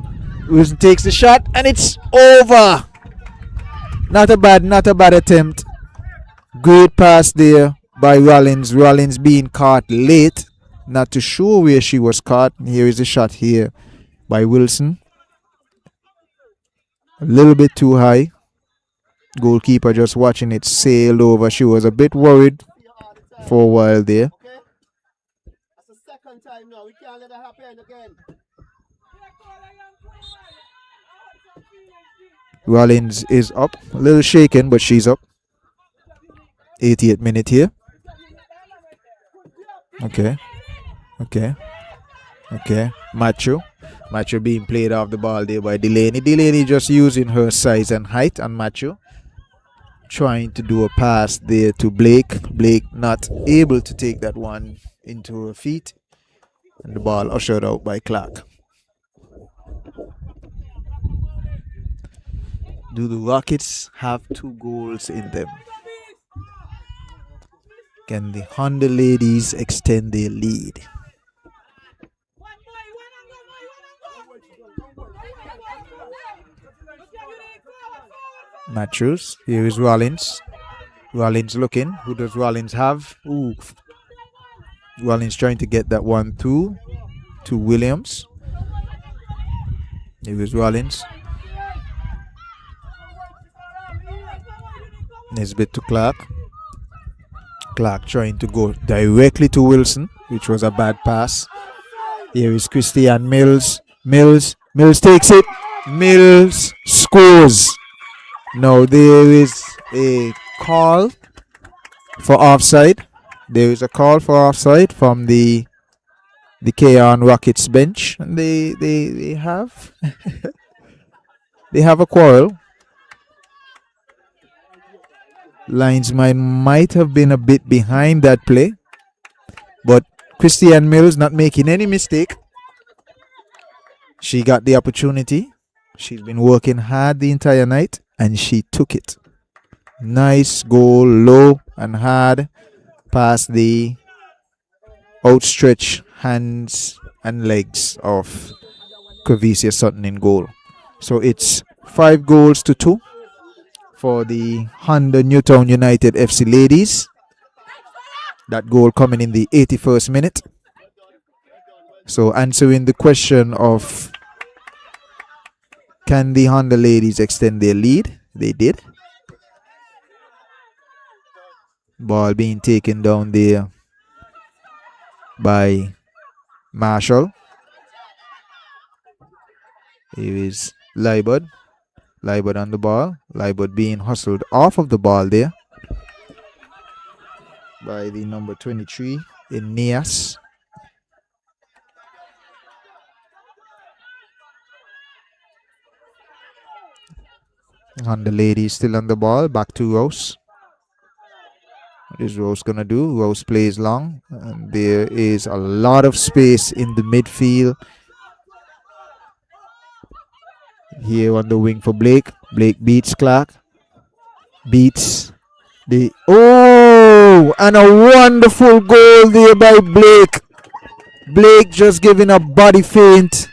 Wilson takes the shot and it's over. Not a bad attempt. Great pass there by Rollins. Rollins being caught late. Not too sure where she was caught. Here is a shot here by Wilson. A little bit too high. Goalkeeper just watching it sail over. She was a bit worried for a while there. Rollins is up. A little shaken, but she's up. 80th minute here. Okay. Macho being played off the ball there by Delaney. Delaney just using her size and height, and Macho trying to do a pass there to Blake. Blake not able to take that one into her feet. And the ball ushered out by Clark. Do the Rockets have 2 goals in them? Can the Honda ladies extend their lead? Matthews. Here is Rollins. Rollins looking. Who does Rollins have? Ooh. Rollins trying to get that one through to Williams. Here is Rollins. Nesbitt to Clark. Clark trying to go directly to Wilson, which was a bad pass. Here is Christian Mills. Mills takes it. Mills scores. Now there is a call for offside. There is a call for offside from the Cayon Rockets bench, and they have they have a quarrel. Linesman might have been a bit behind that play, but Christian Mills not making any mistake. She got the opportunity. She's been working hard the entire night, and she took it. Nice goal, low and hard, past the outstretched hands and legs of Kavisia Sutton in goal. So it's 5-2 for the Honda Newtown United FC ladies. That goal coming in the 81st minute. So answering the question of can the Honda ladies extend their lead? They did. Ball being taken down there by Marshall. Here is Liebert. Liebert on the ball. Liebert being hustled off of the ball there by the number 23 in Nias. And the lady is still on the ball. Back to Rose. What is Rose gonna do? Rose plays long. And there is a lot of space in the midfield. Here on the wing for Blake. Blake beats Clark. Beats the... Oh! And a wonderful goal there by Blake. Blake just giving a body feint.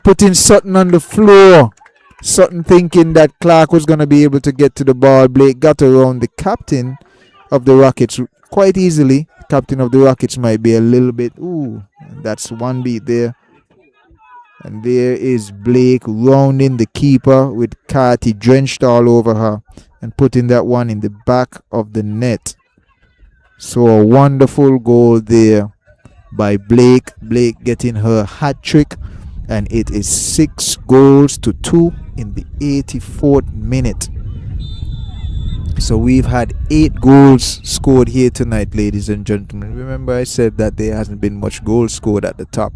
Putting Sutton on the floor. Sutton thinking that Clark was going to be able to get to the ball. Blake got around the captain of the Rockets quite easily. Captain of the Rockets might be a little bit... Ooh, that's one beat there. And there is Blake rounding the keeper with Carty drenched all over her and putting that one in the back of the net. So a wonderful goal there by Blake. Blake getting her hat trick. And it is 6-2 in the 84th minute. So we've had 8 goals scored here tonight, ladies and gentlemen. Remember I said that there hasn't been much goals scored at the top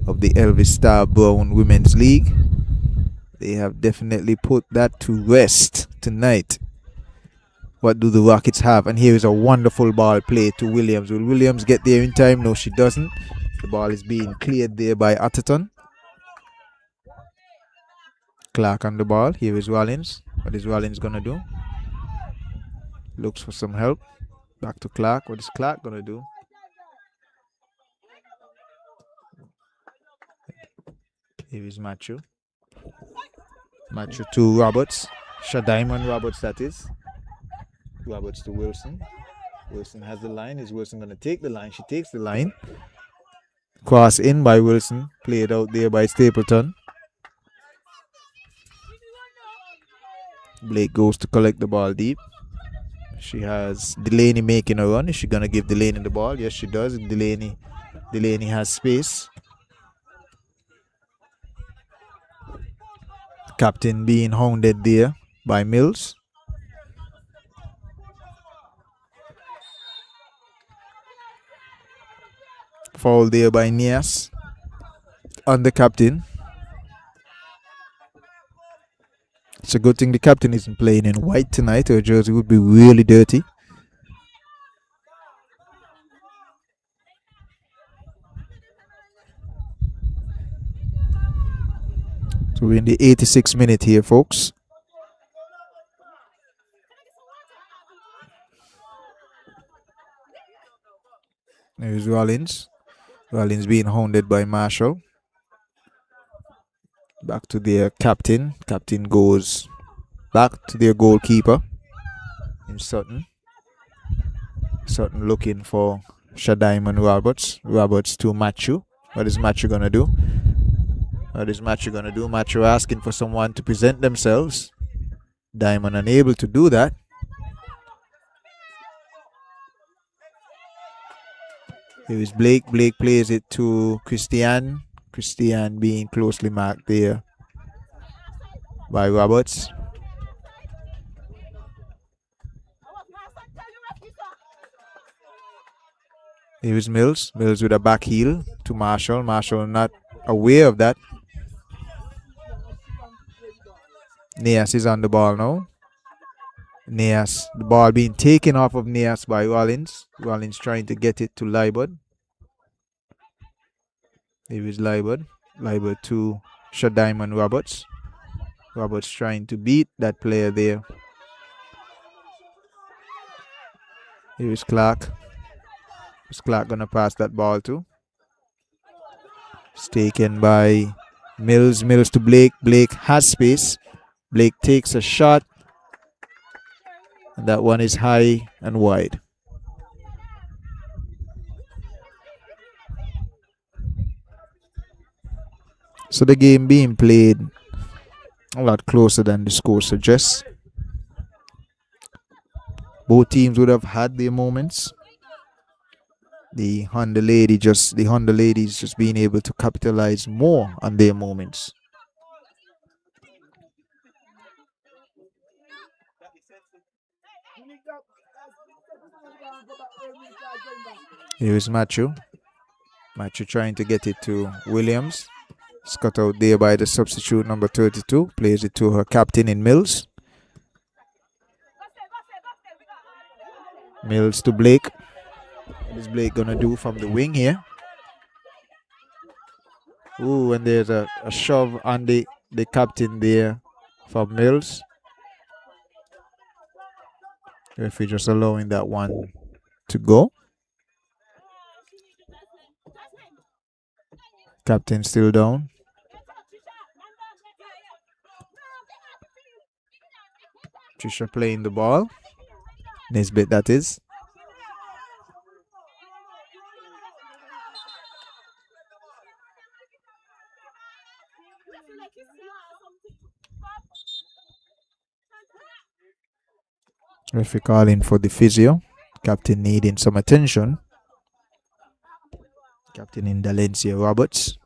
of the Elvis Star Browne Women's League. They have definitely put that to rest tonight. What do the Rockets have? And here is a wonderful ball play to Williams. Will Williams get there in time? No, she doesn't. The ball is being cleared there by Atherton. Clark on the ball. Here is Rollins. What is Rollins going to do? Looks for some help. Back to Clark. What is Clark going to do? Here is Matthew. Matthew to Roberts. Shadiman Roberts, that is. Roberts to Wilson. Wilson has the line. Is Wilson going to take the line? She takes the line. Cross in by Wilson. Played out there by Stapleton. Blake goes to collect the ball deep. She has Delaney making a run. Is she going to give Delaney the ball? Yes, she does. Delaney has space. Captain being hounded there by Mills. Foul there by Nias on the captain. It's a good thing the captain isn't playing in white tonight. Her jersey would be really dirty. So we're in the 86th minute here, folks. There's Rollins. Rollins being hounded by Marshall. Back to their captain. Captain goes back to their goalkeeper in Sutton. Sutton looking for Shadiman Roberts. Roberts to Machu. What is Machu gonna do? Machu asking for someone to present themselves. Diamond unable to do that. Here is Blake. Blake plays it to Christian. Christian being closely marked there by Roberts. Here is Mills. Mills with a back heel to Marshall. Marshall not aware of that. Neas is on the ball now. Neas, the ball being taken off of Neas by Rollins. Rollins trying to get it to Libud. Here is Libud. Libud to Shadiman Roberts. Roberts trying to beat that player there. Here is Clark. Is Clark gonna pass that ball to? It's taken by Mills. Mills to Blake. Blake has space. Blake takes a shot. And that one is high and wide. So the game being played a lot closer than the score suggests. Both teams would have had their moments. The Honda ladies just being able to capitalize more on their moments. Here is Machu. Machu trying to get it to Williams. It's cut out there by the substitute number 32. Plays it to her captain in Mills. Mills to Blake. What is Blake gonna do from the wing here? Ooh, and there's a shove on the captain there from Mills. If we're just allowing that one to go. Captain still down. Trisha playing the ball. Nisbet that is. Referee calling for the physio. Captain needing some attention. Captain in Dalencia Roberts.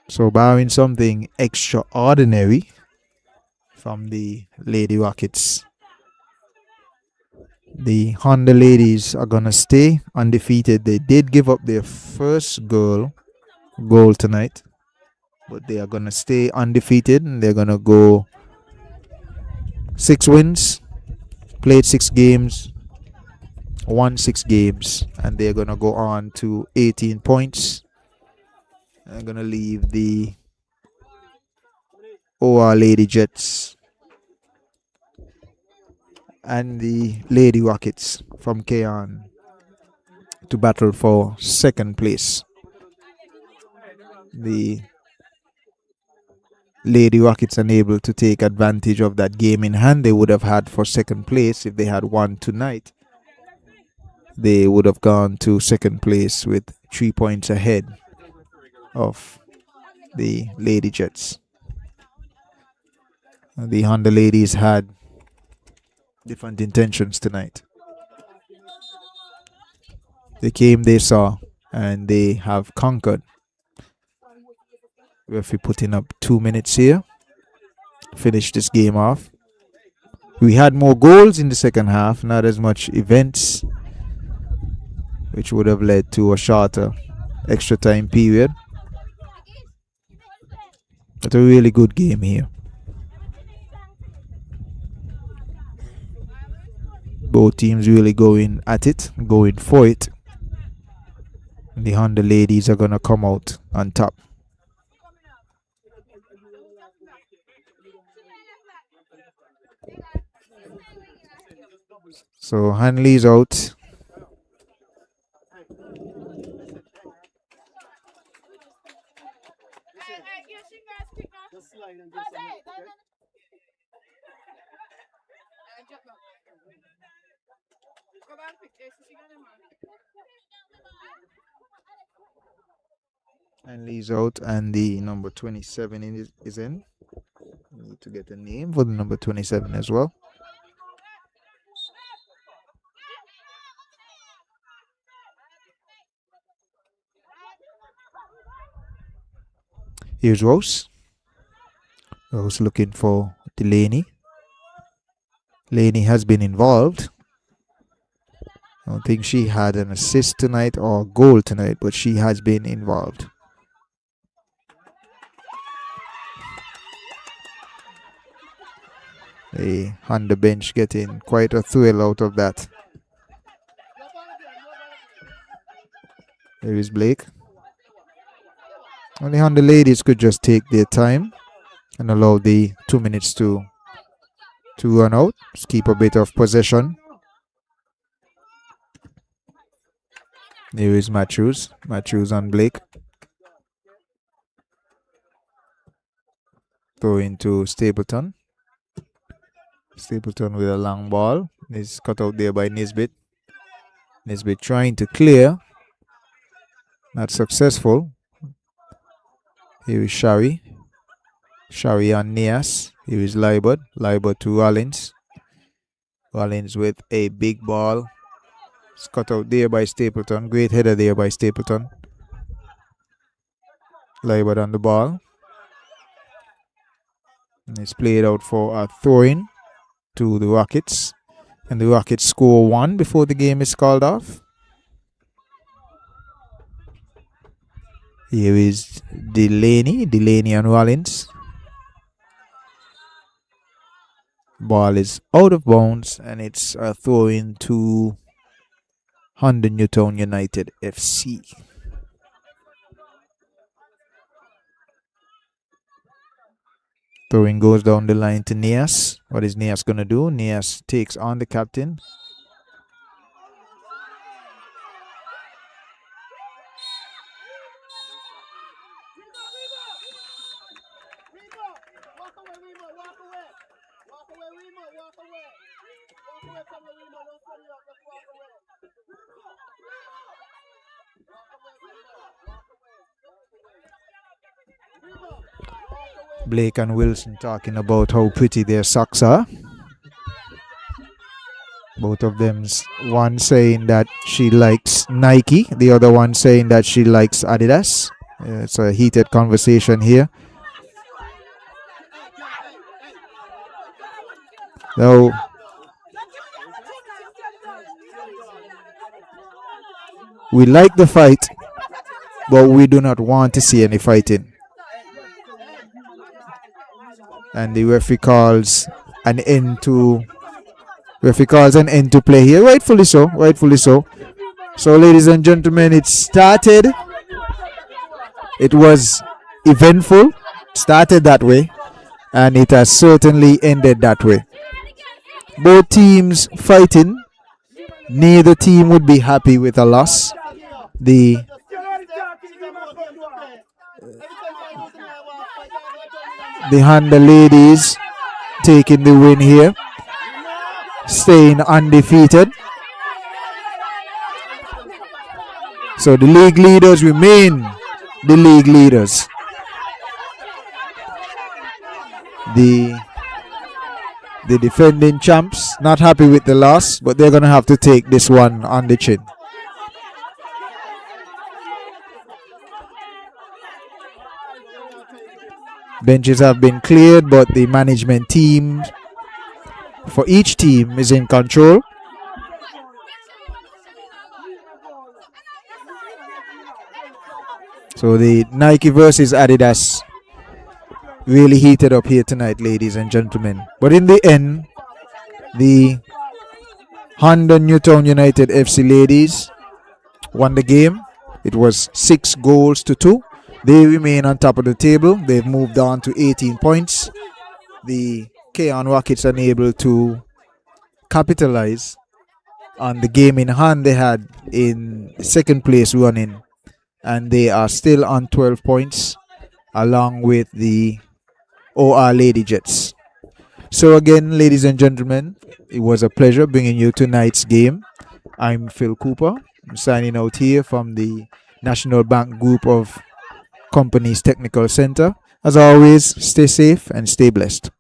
So barring something extraordinary from the Lady Rockets, the Honda ladies are going to stay undefeated. They did give up their first goal tonight, but they are going to stay undefeated and they're going to go 6 wins, played 6 games, won 6 games, and they're going to go on to 18 points. I'm going to leave the OR Lady Jets and the Lady Rockets from Cayon to battle for second place. The Lady Rockets unable to take advantage of that game in hand they would have had for second place. If they had won tonight, they would have gone to second place with 3 points ahead of the Lady Jets. The Honda ladies had different intentions tonight. They came, they saw, and they have conquered. Referee putting up 2 minutes here. Finish this game off. We had more goals in the second half, not as much events, which would have led to a shorter extra time period. But a really good game here. Both teams really going at it, going for it. The Honda ladies are going to come out on top. So Hanley's out. Hanley's out, and the number 27 is in. We need to get a name for the number 27 as well. Here's Rose. Rose looking for Delaney. Delaney has been involved. I don't think she had an assist tonight or a goal tonight, but she has been involved. They on the bench getting quite a thrill out of that. There is Blake. Only on the ladies could just take their time and allow the 2 minutes to run out. Just keep a bit of possession. There is Matthews. Matthews on Blake. Throw into Stapleton. Stapleton with a long ball. Is cut out there by Nisbet. Nisbet trying to clear. Not successful. Here is Shari. Shari on Nias. Here is Libert. Libert to Rollins. Rollins with a big ball. It's cut out there by Stapleton. Great header there by Stapleton. Libert on the ball. And it's played out for a throw-in to the Rockets. And the Rockets score 1 before the game is called off. Here is Delaney. Delaney and Rollins. Ball is out of bounds, and it's a throw-in to Honda Newtown United FC. Throwing goes down the line to Nias. What is Nias going to do? Nias takes on the captain. Blake and Wilson talking about how pretty their socks are. Both of them, one saying that she likes Nike, the other one saying that she likes Adidas. It's a heated conversation here. Now, we like the fight, but we do not want to see any fighting. And the referee calls an end to play here. Rightfully so. Rightfully so. So, ladies and gentlemen, it started. It was eventful. Started that way. And it has certainly ended that way. Both teams fighting. Neither team would be happy with a loss. The Honda ladies taking the win here, staying undefeated. So the league leaders remain the league leaders. The defending champs not happy with the loss, but they're going to have to take this one on the chin. Benches have been cleared, but the management team for each team is in control. So the Nike versus Adidas really heated up here tonight, ladies and gentlemen. But in the end, the Honda Newtown United FC ladies won the game. It was 6-2. They remain on top of the table. They've moved on to 18 points. The Cayon Rockets are unable to capitalize on the game in hand they had in second place running, and they are still on 12 points along with the OR Lady Jets. So again, ladies and gentlemen, it was a pleasure bringing you tonight's game. I'm Phil Cooper. I'm signing out here from the National Bank Group of Companies Technical Center. As always, stay safe and stay blessed.